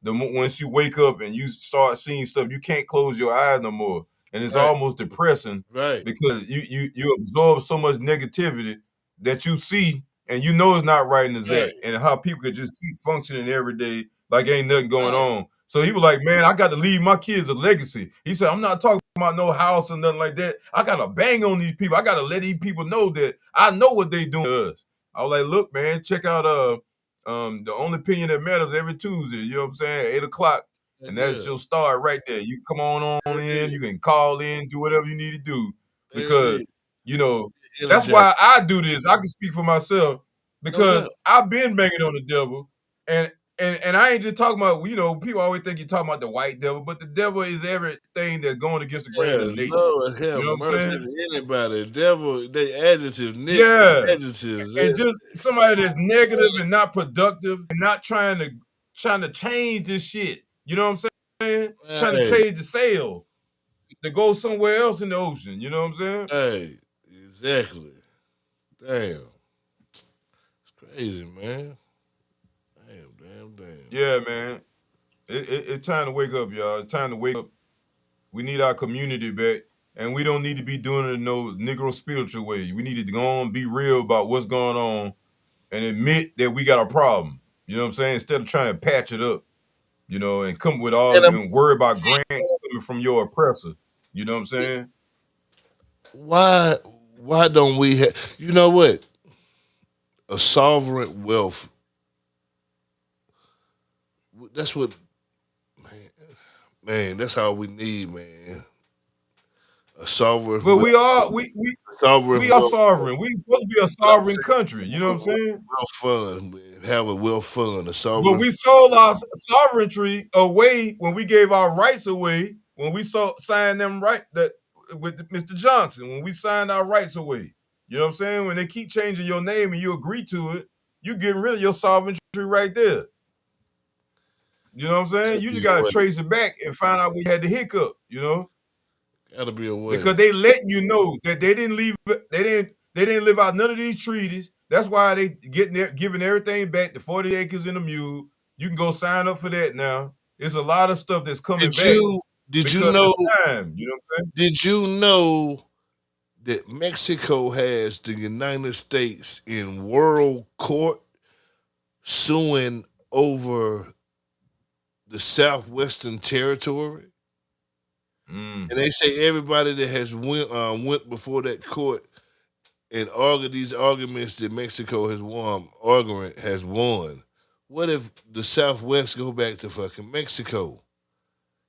once you wake up and you start seeing stuff, you can't close your eyes no more. And it's almost depressing, right? Because you absorb so much negativity that you see and you know it's not right in the Zach, and how people could just keep functioning every day like ain't nothing going on. So he was like, man, I got to leave my kids a legacy. He said, I'm not talking about no house or nothing like that. I got to bang on these people. I got to let these people know that I know what they doing to us. I was like, look, man, check out the Only Opinion That Matters every Tuesday. You know what I'm saying? 8 o'clock. And that's your start right there. You come on in, you can call in, do whatever you need to do. Because, you know, that's why I do this. I can speak for myself because I've been banging on the devil. And I ain't just talking about, you know, people always think you're talking about the white devil, but the devil is everything that's going against the grain of nature. Lord, you know what I'm saying? Anybody, devil, they adjectives, adjectives. And just somebody that's negative and not productive and not trying to change this shit. You know what I'm saying? Trying to change the sail to go somewhere else in the ocean. You know what I'm saying? Hey, exactly. Damn. It's crazy, man. Damn. Yeah, man. It's time to wake up, y'all. It's time to wake up. We need our community back. And we don't need to be doing it in no Negro spiritual way. We need to go on, be real about what's going on and admit that we got a problem. You know what I'm saying? Instead of trying to patch it up, you know, and come with all and worry about grants coming from your oppressor. You know what I'm saying? Why don't we have, you know what? A sovereign wealth. That's what, man, that's all we need, man. A sovereign. But we are sovereign. We are sovereign. We supposed to be a sovereign country. You know what I'm saying? Real fun, man. Have a real fun. A sovereign. But we sold our sovereignty away when we gave our rights away. When we signed them right with Mr. Johnson. When we signed our rights away. You know what I'm saying? When they keep changing your name and you agree to it, you getting rid of your sovereignty right there. You know what I'm saying? You just gotta trace it back and find out we had the hiccup. You know. Gotta be a way. Because they letting you know that they didn't live out none of these treaties. That's why they giving everything back, the 40 acres and a mule. You can go sign up for that now. There's a lot of stuff that's coming back. Did you know? Time, you know what I'm saying? Did you know that Mexico has the United States in world court suing over the Southwestern Territory? And they say everybody that has went before that court and argued these arguments that Mexico has won. What if the Southwest go back to fucking Mexico?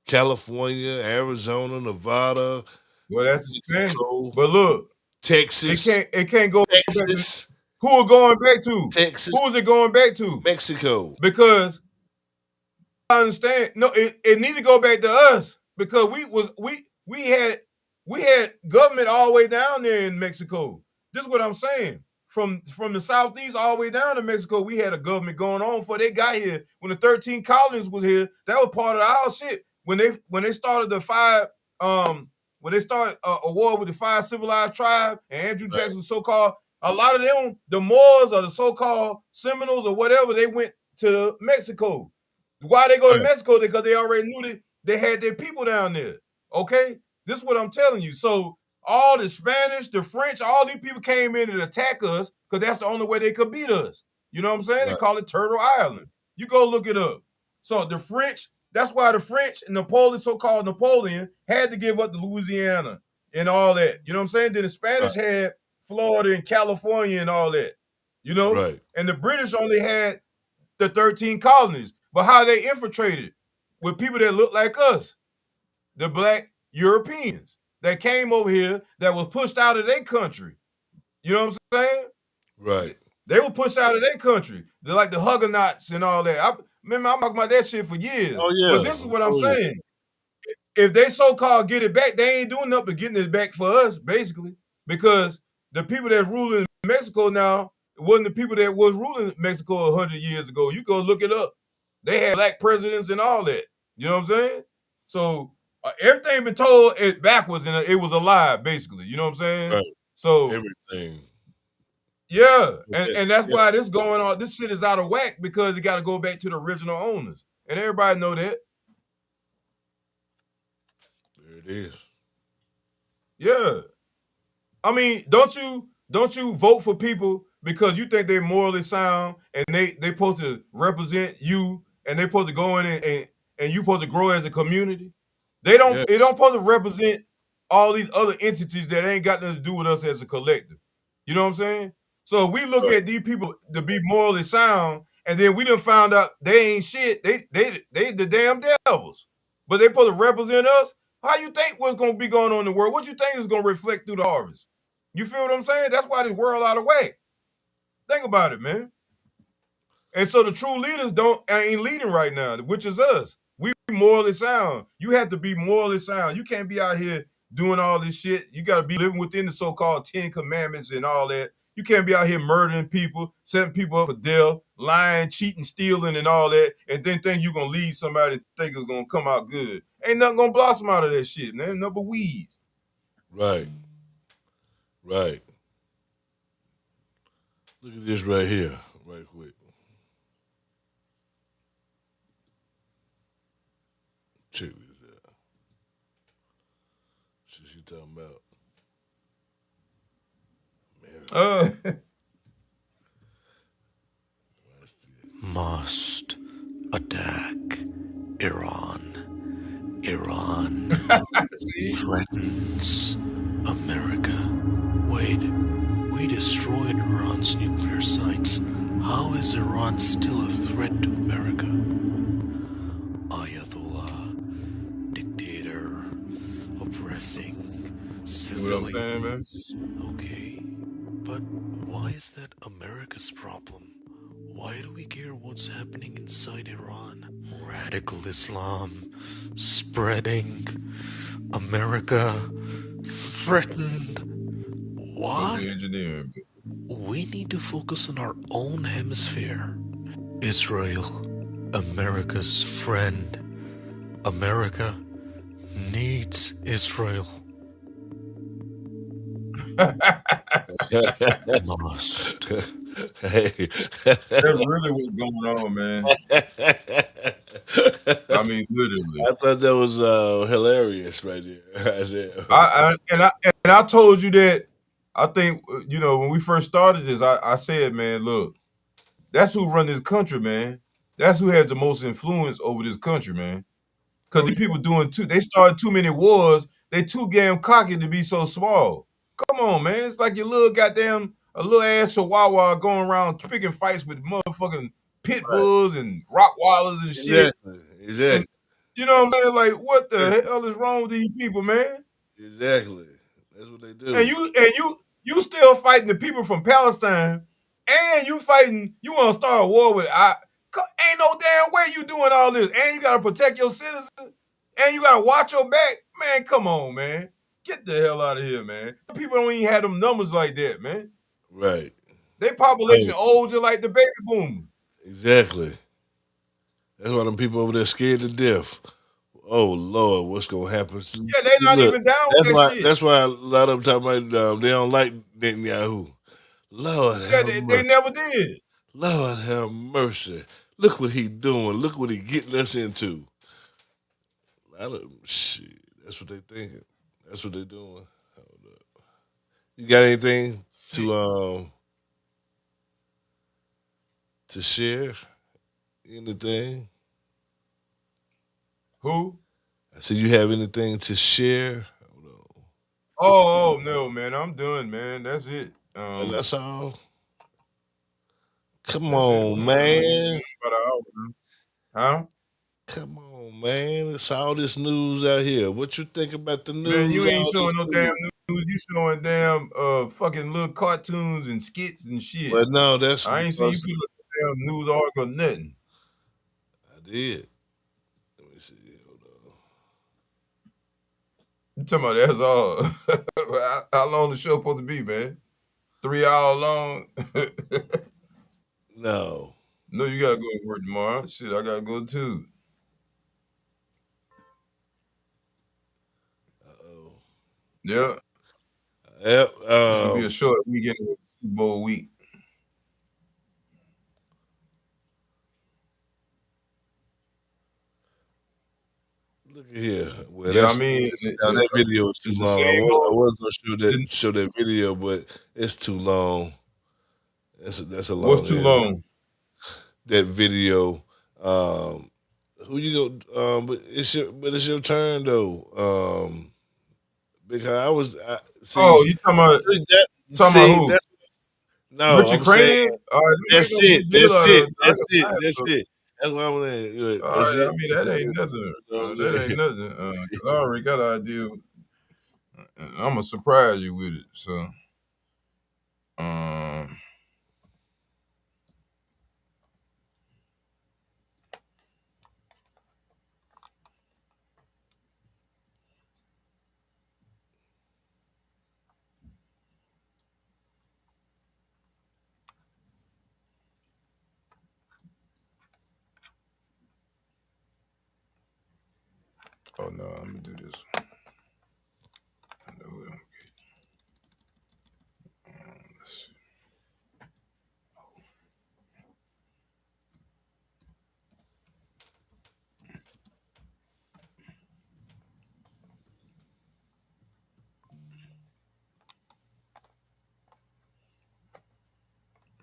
California, Arizona, Nevada. Well, that's the Spanish. Mexico, But look, Texas. It can't go Texas. back to who are going back to? Texas. Who is it going back to? Mexico. Because I understand. No, it need to go back to us because we had government all the way down there in Mexico. This is what I'm saying. From the southeast all the way down to Mexico, we had a government going on before they got here. When the 13 colonies was here, that was part of our shit. When they started the five when they started a war with the 5 civilized tribes and Andrew Jackson so-called, a lot of them, the Moors or the so-called Seminoles or whatever, they went to Mexico. Why they go to Mexico? Because they already knew that they had their people down there. Okay? This is what I'm telling you. So all the Spanish, the French, all these people came in and attack us because that's the only way they could beat us. You know what I'm saying? They call it Turtle Island. You go look it up. So the French, that's why the French and Napoleon, so-called Napoleon, had to give up the Louisiana and all that. You know what I'm saying? Then the Spanish had Florida and California and all that. You know? Right. And the British only had the 13 colonies. But how they infiltrated with people that look like us, the black Europeans that came over here that was pushed out of their country. You know what I'm saying? Right. They were pushed out of their country. They're like the Huguenots and all that. I remember I'm talking about that shit for years. Oh, yeah. But this is what I'm saying. If they so-called get it back, they ain't doing nothing but getting it back for us, basically. Because the people that's ruling Mexico now wasn't the people that was ruling Mexico 100 years ago. You go look it up. They had black presidents and all that. You know what I'm saying? So everything been told it backwards and it was a lie, basically. You know what I'm saying? Right. So everything. Yeah, and that's why this going on. This shit is out of whack because it got to go back to the original owners, and everybody know that. There it is. Yeah, I mean, don't you vote for people because you think they're morally sound and they supposed to represent you and they supposed to go in and you supposed to grow as a community? They don't. Yes. They don't supposed to represent all these other entities that ain't got nothing to do with us as a collective. You know what I'm saying? So we look at these people to be morally sound, and then we done found out they ain't shit. They the damn devils. But they supposed to represent us. How you think what's gonna be going on in the world? What you think is gonna reflect through the harvest? You feel what I'm saying? That's why this world out of whack. Think about it, man. And so the true leaders ain't leading right now, which is us. We morally sound. You have to be morally sound. You can't be out here doing all this shit. You got to be living within the so-called 10 commandments and all that. You can't be out here murdering people, setting people up for death, lying, cheating, stealing, and all that, and then think you're going to lead somebody and think it's going to come out good. Ain't nothing going to blossom out of that shit, man. Nothing but weeds. Right. Right. Look at this right here, right quick. Check this out. Shit she talking about. Must attack Iran. Iran threatens America. Wait, we destroyed Iran's nuclear sites. How is Iran still a threat to America? Ayatollah, dictator, oppressing civilians. Okay, but why is that America's problem? Why do we care what's happening inside Iran? Radical Islam spreading. America threatened. What? Engineering. We need to focus on our own hemisphere. Israel, America's friend. America needs Israel. Must. Hey. That's really what's going on, man. I mean, literally. I thought that was hilarious right there. I told you that. I think, you know, when we first started this, I said, man, look, that's who run this country, man. That's who has the most influence over this country, man. Because the people they started too many wars. They too damn cocky to be so small. Come on, man. It's like your little a little ass chihuahua going around picking fights with motherfucking pit bulls and Rottweilers and shit. Exactly. You know what I'm saying? Like, what the hell is wrong with these people, man? Exactly. That's what they do. And you still fighting the people from Palestine, and you fighting. You want to start a war with? Ain't no damn way you doing all this, and you got to protect your citizens, and you got to watch your back, man. Come on, man. Get the hell out of here, man. People don't even have them numbers like that, man. Right. They population old just like the baby boomers. Exactly. That's why them people over there scared to death. Oh Lord, what's gonna happen? Yeah, they not Look, even down with that shit. that's why a lot of them talking about they don't like Netanyahu. Lord Yeah, have they mercy. never did. Lord have mercy. Look what he doing. Look what he getting us into. Shit. That's what they thinking. That's what they doing. Hold up. You got anything to share? Anything? Who? I said you have anything to share? Oh no, man. I'm done, man. That's it. That's all. Come That's it, on, man. About an hour, man. Huh? Come on, man. It's all this news out here. What you think about the Man, news? you ain't All showing this no damn news. You showing damn fucking little cartoons and skits and shit. But no, that's I ain't seen you put a damn news article or nothing. I did. Let me see. Hold on. You talking about that's all? How long the show supposed to be, man? 3 hours long? No. No, you gotta go to work tomorrow. Shit, I gotta go too. Yeah. Yep. It's gonna be a short weekend of Super Bowl week. Look at here. Well, Yeah, I mean, that video is too the long. I same was gonna show that video, but it's too long. That's a long. What's too long? That video. Who you go? But it's your turn though. Because see. Oh, you talking about who? That's, no, Richard I'm saying Crane? All right, that's it. That's it. That's it. That's it. That's what I'm saying. All That's right, it. I mean that ain't nothing. That ain't nothing. 'Cause I already got an idea. I'm gonna surprise you with it. So, oh no, I'm gonna do this one. Let's see.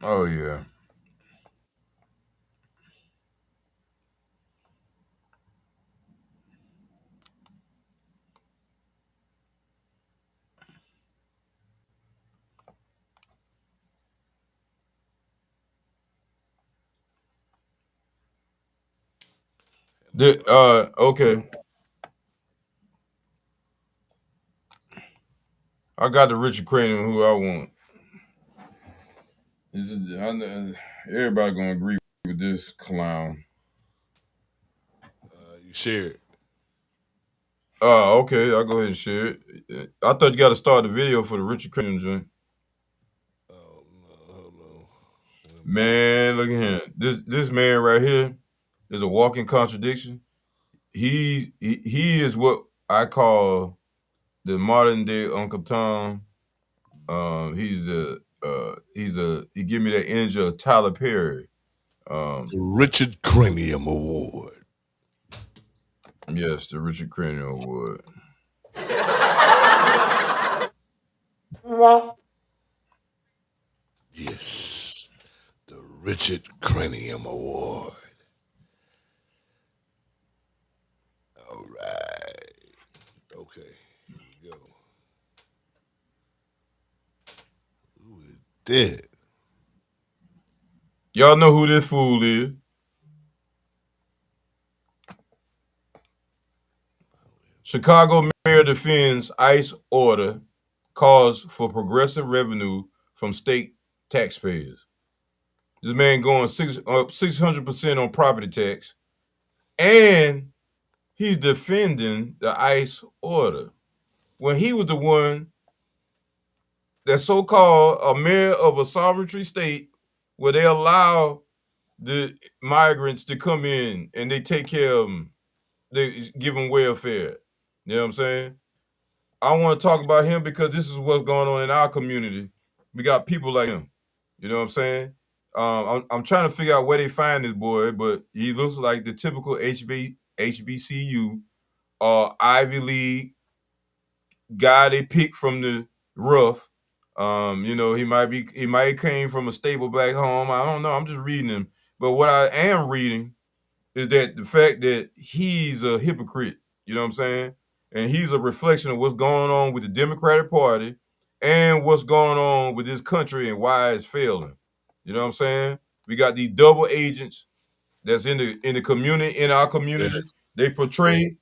Oh yeah. Okay. I got the Richard Crane who I want. I know, everybody gonna agree with this clown. You share it. Oh, okay. I'll go ahead and share it. I thought you got to start the video for the Richard Crane joint. Oh no. Man, look at him. This man right here is a walking contradiction. He is what I call the modern day Uncle Tom. He give me that energy of Tyler Perry. The Richard Cranium Award. Yes, the Richard Cranium Award. Yes, the Richard Cranium Award. All right. Okay, here we go. Who is that? Y'all know who this fool is? Chicago mayor defends ICE order calls for progressive revenue from state taxpayers. This man going 600% on property tax, and he's defending the ICE order when he was the one that so-called a mayor of a sovereignty state where they allow the migrants to come in and they take care of them. They give them welfare. You know what I'm saying? I want to talk about him because this is what's going on in our community. We got people like him. You know what I'm saying? I'm trying to figure out where they find this boy, but he looks like the typical HBCU Ivy League guy they picked from the rough. He might came from a stable black home. I don't know. I'm just reading him. But what I am reading is that the fact that he's a hypocrite, you know what I'm saying? And he's a reflection of what's going on with the Democratic Party and what's going on with this country and why it's failing. You know what I'm saying? We got these double agents that's in the community, in our community. Yeah. They portray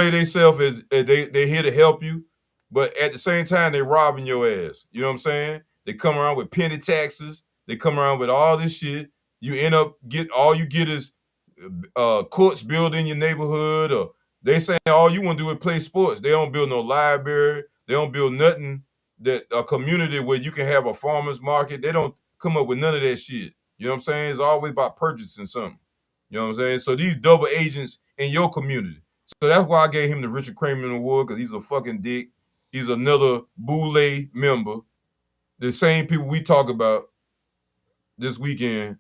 themselves as they here to help you, but at the same time they robbing your ass. You know what I'm saying? They come around with penny taxes. They come around with all this shit. You end up all you get is courts built in your neighborhood, or they saying all you want to do is play sports. They don't build no library. They don't build nothing that a community where you can have a farmer's market. They don't come up with none of that shit. You know what I'm saying? It's always about purchasing something. You know what I'm saying? So these double agents in your community. So that's why I gave him the Richard Kramer Award, because he's a fucking dick. He's another Boule member. The same people we talk about this weekend.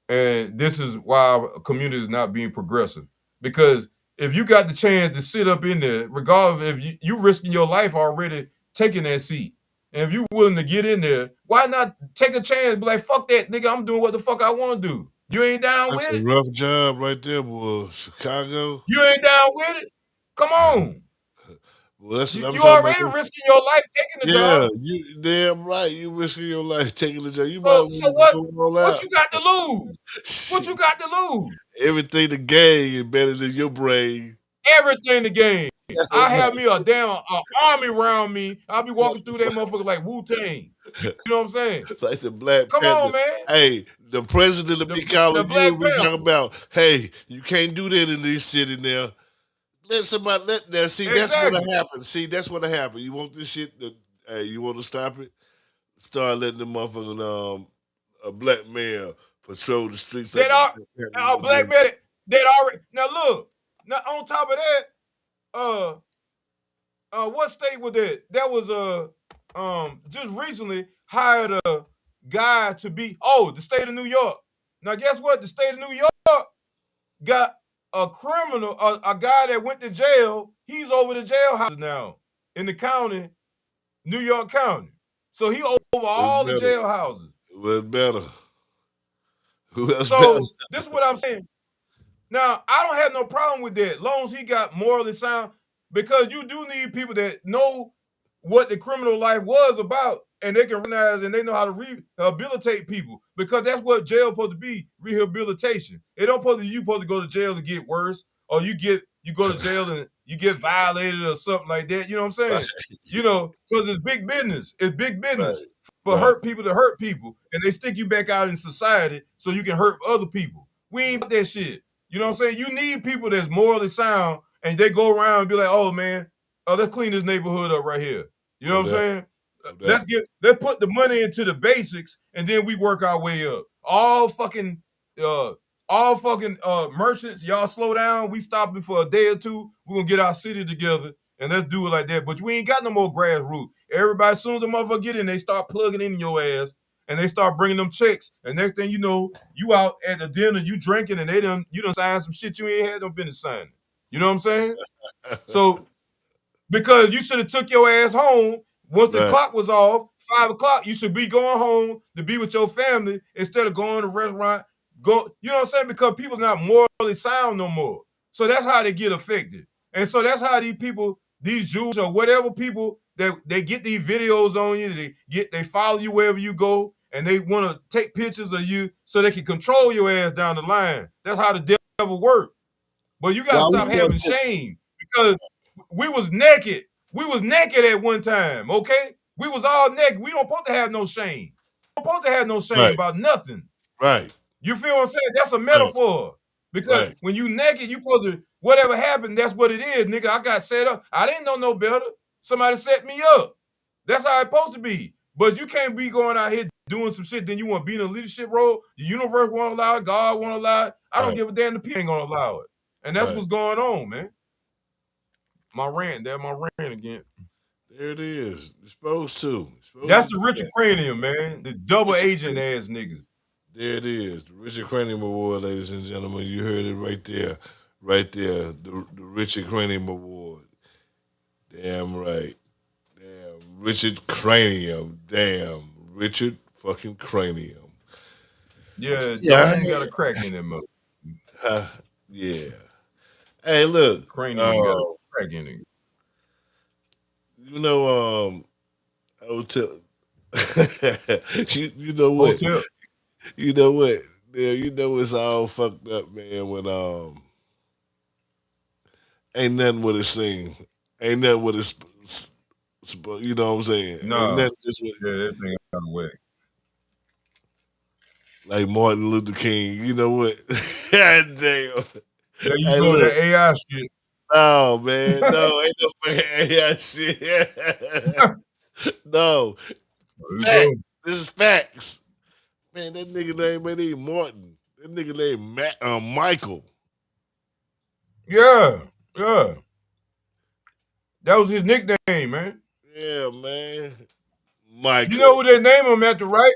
And this is why our community is not being progressive. Because if you got the chance to sit up in there, regardless if you risking your life already taking that seat, and if you're willing to get in there, why not take a chance? Be like, fuck that, nigga, I'm doing what the fuck I want to do. You ain't down with it? That's a rough job right there, boy. Chicago. You ain't down with it? Come on. Well, you already risking your life taking the job. Yeah, you damn right. You risking your life taking the job. You so what you got to lose? What you got to lose? Everything to gain is better than your brain. Everything to gain. I have me a damn army around me. I'll be walking through that motherfucker like Wu-Tang. You know what I'm saying? Like the Black Come Panther. On, man. Hey, the president will be calling you. We talking about, hey, you can't do that in this city now. Let somebody see. Exactly. That's what happened. See, that's what happened. You want this shit? Hey, you want to stop it? Start letting the motherfucking a black man patrol the streets. That our black man that already. Now look. Now on top of that, what state was that? That was just recently hired a guy to be the state of New York. Now guess what? The state of New York got a criminal, a guy that went to jail. He's over the jailhouse now in the county, New York County. So he over all the jailhouses. Well, better. So this is what I'm saying. Now, I don't have no problem with that, as long as he got morally sound, because you do need people that know what the criminal life was about, and they can recognize and they know how to rehabilitate people, because that's what jail supposed to be, rehabilitation. It don't supposed to you supposed to go to jail to get worse, or you go to jail and you get violated or something like that. You know what I'm saying? Right. You know, because it's big business. It's big business for hurt people to hurt people, and they stick you back out in society so you can hurt other people. We ain't about that shit. You know what I'm saying? You need people that's morally sound, and they go around and be like, oh man, let's clean this neighborhood up right here. You know what I'm saying? Let's put the money into the basics, and then we work our way up. All fucking merchants, y'all slow down. We stopping for a day or two. We're gonna get our city together and let's do it like that. But we ain't got no more grassroots. Everybody, as soon as the motherfucker get in, they start plugging in your ass and they start bringing them checks. And next thing you know, you out at the dinner, you drinking, and you done signed some shit you ain't had no business signing. You know what I'm saying? So because you should have took your ass home once the clock was off, 5 o'clock, you should be going home to be with your family instead of going to a restaurant. You know what I'm saying? Because people are not morally sound no more. So that's how they get affected. And so that's how these people, these Jews or whatever people, they get these videos on you, they follow you wherever you go, and they want to take pictures of you so they can control your ass down the line. That's how the devil works. But you got to stop having shame, because We was naked. We was naked at one time, okay? We was all naked. We don't supposed to have no shame. We don't supposed to have no shame about nothing. Right. You feel what I'm saying? That's a metaphor. Because when you naked, you supposed to, whatever happened, that's what it is, nigga. I got set up. I didn't know no better. Somebody set me up. That's how it's supposed to be. But you can't be going out here doing some shit, then you want to be in a leadership role. The universe won't allow it. God won't allow it. I don't give a damn. The people ain't going to allow it. And that's what's going on, man. My rant again. There it is. You're supposed to. That's the Richard Cranium, man. The double agent ass niggas. There it is. The Richard Cranium Award, ladies and gentlemen. You heard it right there. Right there. The Richard Cranium Award. Damn right. Damn. Richard Cranium. Damn. Richard fucking Cranium. Yeah, John got a crack in him. Yeah. Hey, look. Cranium got a crack in him. You know, hotel. you know what? Hotel. You know what? Yeah, you know it's all fucked up, man. When ain't nothing with a sing, ain't nothing with a, you know what I'm saying? No, ain't just with, that thing out of the way. Like Martin Luther King. You know what? God damn. Yeah, you doing that AI shit. Oh man, no, ain't no fucking AI shit. No, facts. This is facts. Man, that nigga name ain't Martin. That nigga name Michael. Yeah. That was his nickname, man. Yeah, man. Michael. You know what they named him after, right?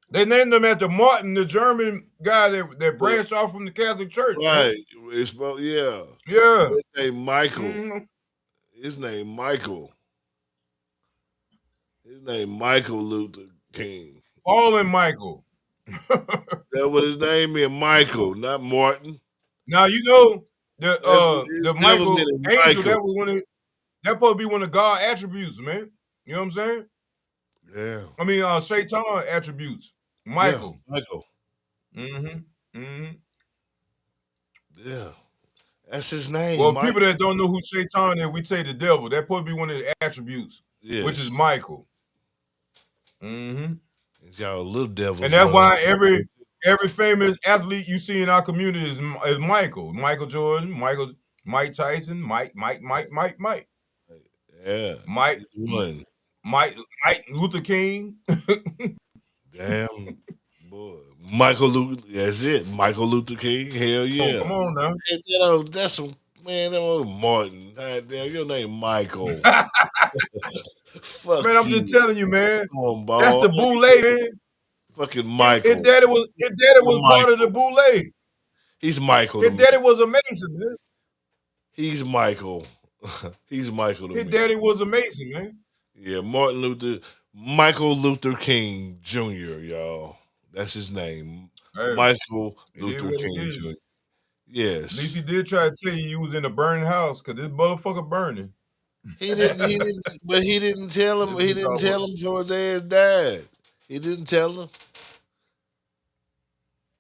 They named him after Martin, the German guy that branched off from the Catholic Church. Right. Man. It's yeah. Yeah. His name Michael. Mm-hmm. His name Michael. His name Michael Luther King. Fallen Michael. That what his name is, Michael, not Martin. Now you know the Michael angel, that was one of that supposed to be one of God's attributes, man. You know what I'm saying? Yeah. I mean Shaitan attributes. Michael. Yeah, Michael. Mm-hmm. Mm-hmm. Yeah. That's his name. Well, people that don't know who Shaitan is, we say the devil. That supposed to be one of his attributes, which is Michael. Mm-hmm. Y'all little devils. And that's why every famous athlete you see in our community is Michael. Michael Jordan, Mike Tyson, Mike. Yeah. Mike Luther King. Damn, boy. Michael Luther, that's it. Michael Luther King, hell yeah. Oh, come on now. And, you know, that's some, man, that was Martin. Damn, your name Michael. Fuck man, I'm you. just telling you, man. Come on, ball. That's the boule, man. Fucking Michael. His daddy was part of the boule. He's Michael. His daddy was amazing, man. He's Michael. He's Michael to me. His daddy was amazing, man. Yeah, Michael Luther King Jr., y'all. That's his name. Hey, Michael Luther King Jr. Yes. At least he did try to tell you was in a burning house, because this motherfucker burning. He didn't tell him. He didn't tell him before his ass died. He didn't tell him.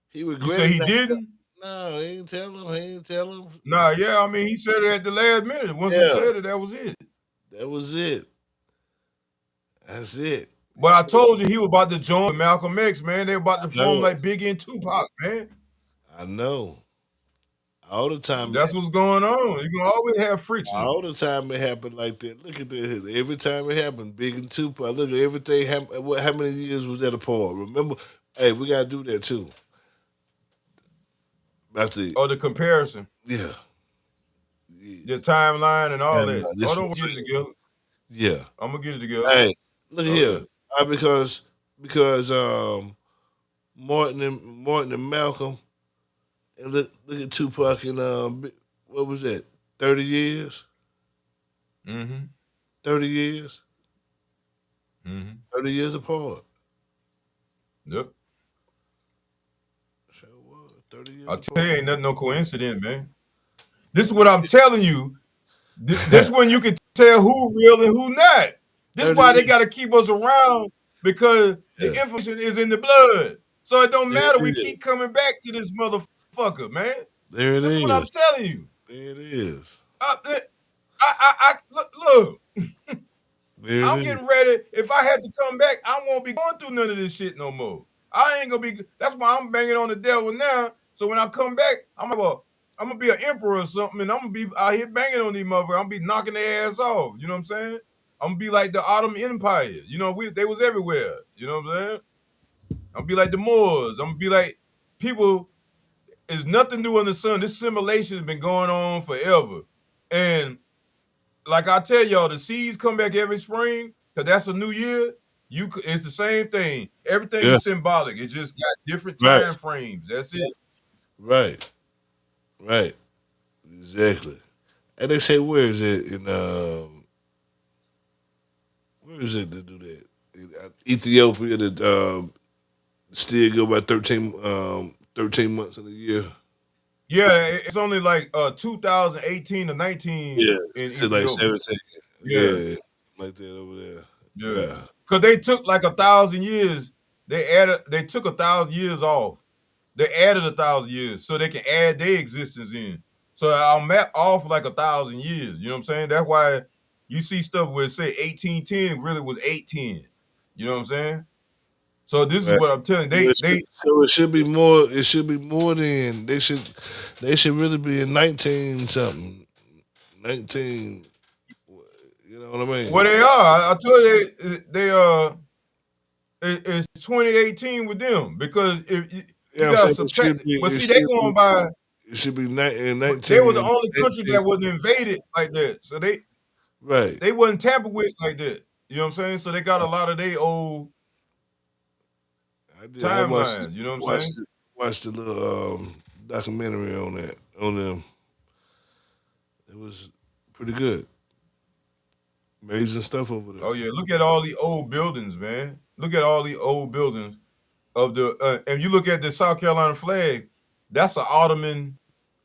He regretted. You say he didn't? No, he didn't tell him. He didn't tell him. Nah, yeah, I mean, he said it at the last minute. Once he said it, that was it. That was it. That's it. But I told you he was about to join Malcolm X, man. They were about to form like Biggie and Tupac, man. I know. All the time. That's what's going on. You can always have friction. All the time it happened like that. Look at this. Every time it happened, Big and Tupac. Look at everything. How many years was that apart? Remember? Hey, we got to do that too. About the comparison. Yeah. The timeline and all that. Don't get it together. Yeah. I'm going to get it together. Hey, look here. Because Martin and Malcolm, and look at Tupac and what was that? 30 years? Mm-hmm. 30 years? Mm-hmm. 30 years apart. Yep. Sure was. 30 years I'll tell you, ain't nothing no coincidence, man. This is what I'm telling you. This when you can tell who real and who not. This is why they got to keep us around, because the information is in the blood. So it don't matter. We keep coming back to this motherfucker, man. There it is. That's what I'm telling you. There it is. Look. There I'm it is. getting ready. If I had to come back, I won't be going through none of this shit no more. I ain't gonna be. That's why I'm banging on the devil now. So when I come back, I'm gonna be an emperor or something, and I'm gonna be out here banging on these motherfuckers. I'm gonna be knocking their ass off. You know what I'm saying? I'm gonna be like the Ottoman Empire. You know, they was everywhere. You know what I'm saying? I'm gonna be like the Moors. I'm gonna be like people. Is nothing new under the sun. This simulation has been going on forever, and like I tell y'all, the seeds come back every spring because that's a new year. It's the same thing. Everything Yeah. is symbolic. It just got different Right. time frames. That's it. Right. Right. Exactly. And they say, where is it in where is it to do that? In Ethiopia that still go by 13 months in a year. Yeah, it's only like 2018 to 19 Yeah. in Shit like Ethiopia. 17. Yeah. Yeah. Like that over there. Yeah. Because they took like 1,000 years. They took 1,000 years off. They added 1,000 years so they can add their existence in. So I'll map off like 1,000 years. You know what I'm saying? That's why you see stuff where it say 1810, it really was 810. You know what I'm saying? So this is Right. what I'm telling you. So it should be more. It should be more than they should. They should really be in 19 something. 19. You know what I mean? Well, they are. I told you it's 2018 with them because if you gotta subtract. But see, they going by. It should be in 19. They were the only country that wasn't invaded like that. So they wasn't tampered with like that. You know what I'm saying? So they got a lot of their old timelines. You know what I'm saying? Watched the little documentary on that on them. It was pretty good. Amazing stuff over there. Oh yeah, look at all the old buildings, man. Look at all the old buildings of the and you look at the South Carolina flag. That's an Ottoman,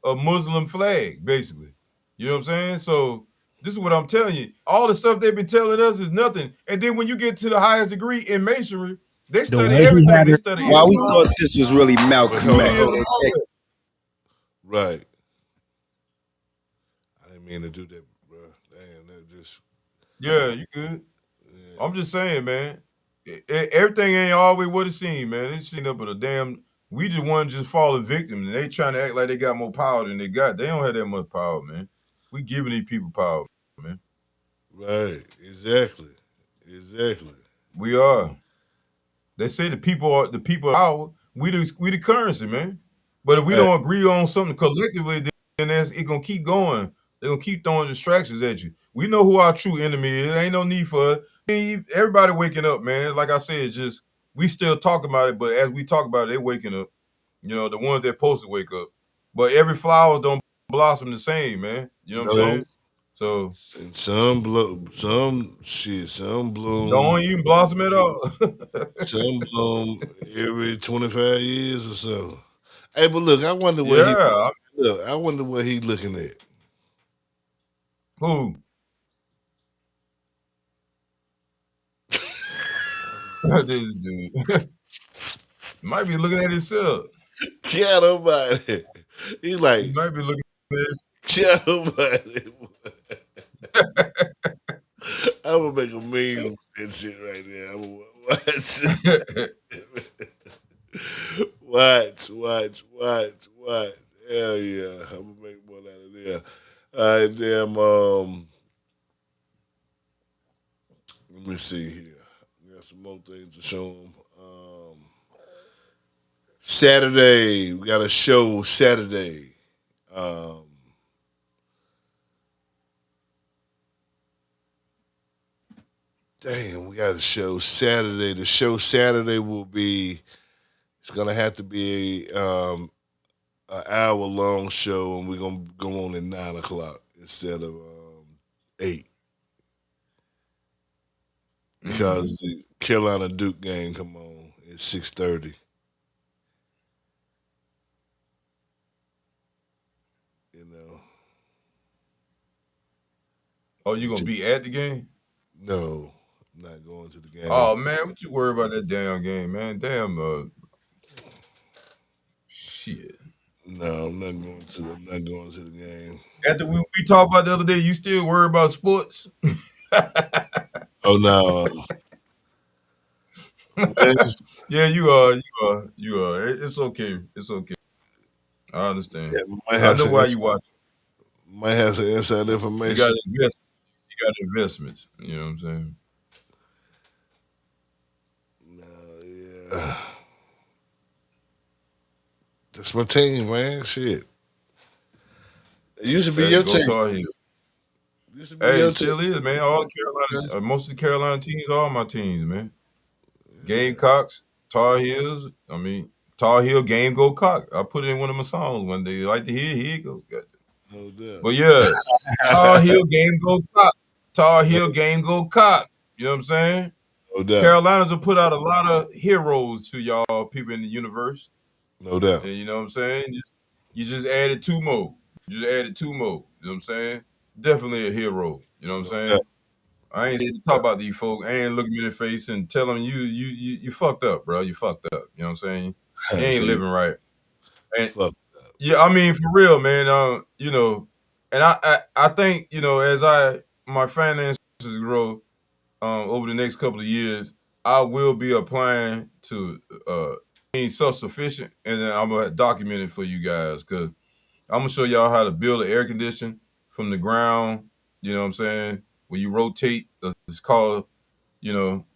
a Muslim flag, basically. You know what I'm saying? So this is what I'm telling you. All the stuff they've been telling us is nothing. And then when you get to the highest degree in masonry, they study everything. They study why we thought this was really Malcolm X. Right. I didn't mean to do that, bro. Damn, that just. Yeah, you good. Yeah. I'm just saying, man. Everything ain't always what it seems, man. It's sitting up with a damn. We just want to just fall a victim, and they trying to act like they got more power than they got. They don't have that much power, man. We giving these people power, man. Right. Exactly. We are. They say the people are power. We the currency, man. But if we don't agree on something collectively, then it's gonna keep going. They're gonna keep throwing distractions at you. We know who our true enemy is. There ain't no need for it. Everybody waking up, man. Like I said, it's just we still talk about it, but as we talk about it, they're waking up. You know, the ones that supposed to wake up. But every flower don't blossom the same, man. You know what I'm saying? So and some bloom. Some bloom. Don't even blossom at all. Some bloom every 25 years or so. Hey, but look, I wonder what I wonder what he looking at. Who? This dude might be looking at himself. Yeah, nobody. He like he might be looking at this. Yeah, nobody. I'm gonna make a meme with that shit right there. I'm gonna watch. Watch. Hell yeah. I'm gonna make one out of there. All right, damn. Let me see here. Got some more things to show them. Saturday, we got a show Saturday. Damn, we got a show Saturday. The show Saturday will be. It's gonna have to be an hour-long show, and we're gonna go on at 9:00 instead of 8, because the Carolina Duke game come on at 6:30. You know. Oh, you gonna be at the game? No, I'm not going to the game. Oh man, what you worry about that damn game, man? Damn, shit. No, I'm not going to the game. After we talked about the other day, you still worry about sports? Oh no. Yeah, you are. It's okay. It's okay. I understand. Yeah, might I have know some why you watch. might have some inside You information. got invest. You got investments. You know what I'm saying? Yeah. That's my team, man. Shit. It used to be your Go team. Tar Heel. Used to be Hey, your it still team. is, man. All the Carolina, most of the Carolina teams are my teams, man. Gamecocks, Tar Heels. I mean, Tar Heel Game Go Cock. I put it in one of my songs one day. Like to hear, here you go. No doubt. But yeah, Tar Heel Game Go Cock. Tar Heel Game Go Cock. You know what I'm saying? No doubt. Carolinas will put out a lot of heroes to y'all people in the universe. No doubt. And you know what I'm saying? You just added two more. You just added two more. You know what I'm saying? Definitely a hero. You know what I'm saying? doubt. I ain't here to talk about these folks. I ain't looking me in the face and tell them you fucked up, bro. You fucked up. You know what I'm saying? You ain't living right. And fucked up. yeah, I mean for real, man. You know, and I think, you know, as my finances grow over the next couple of years, I will be applying to being self-sufficient, and then I'm gonna document it for you guys because I'm gonna show y'all how to build an air conditioner from the ground. You know what I'm saying? When you rotate, it's called, you know,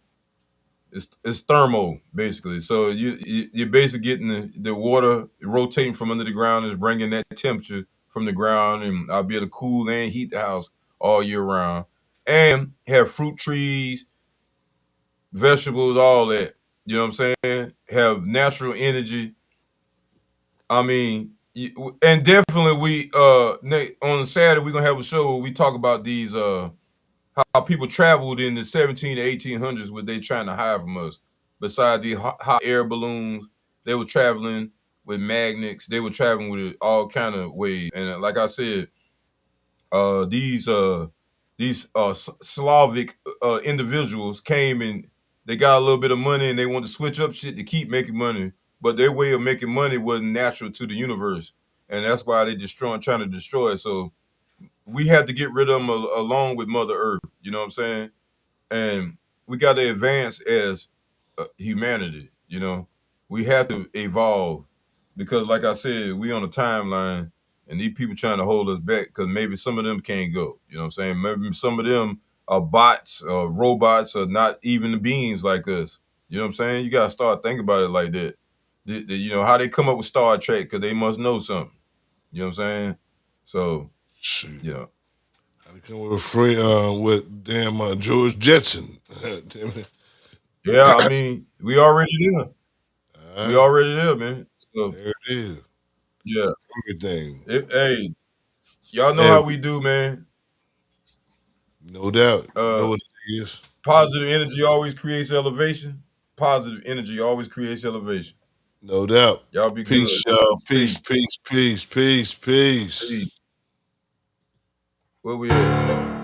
it's thermal basically. So you're basically getting the water rotating from under the ground is bringing that temperature from the ground, and I'll be able to cool and heat the house all year round, and have fruit trees, vegetables, all that. You know what I'm saying? Have natural energy. I mean, and definitely we on Saturday we're gonna have a show where we talk about these how people traveled in the 17 to 1800s, what they trying to hide from us. Besides the hot air balloons, they were traveling with magnets. They were traveling with all kind of ways. And like I said, these Slavic individuals came and they got a little bit of money and they wanted to switch up shit to keep making money, but their way of making money wasn't natural to the universe, and that's why they trying to destroy it. So we had to get rid of them along with Mother Earth. You know what I'm saying? And we got to advance as humanity. You know, we have to evolve because, like I said, we on a timeline, and these people trying to hold us back because maybe some of them can't go. You know what I'm saying? Maybe some of them are bots, or robots, or not even beings like us. You know what I'm saying? You gotta start thinking about it like that. You know how they come up with Star Trek because they must know something. You know what I'm saying? So, yeah. I come with a friend with damn George Jetson. Yeah, I mean, we already there. We already there, man. So there it is. Yeah. Everything. Hey, y'all know how we do, man. No doubt. You know what it is. Positive energy always creates elevation. Positive energy always creates elevation. No doubt. Y'all be Peace, good. y'all. Peace, peace, peace, peace, peace. Where we at?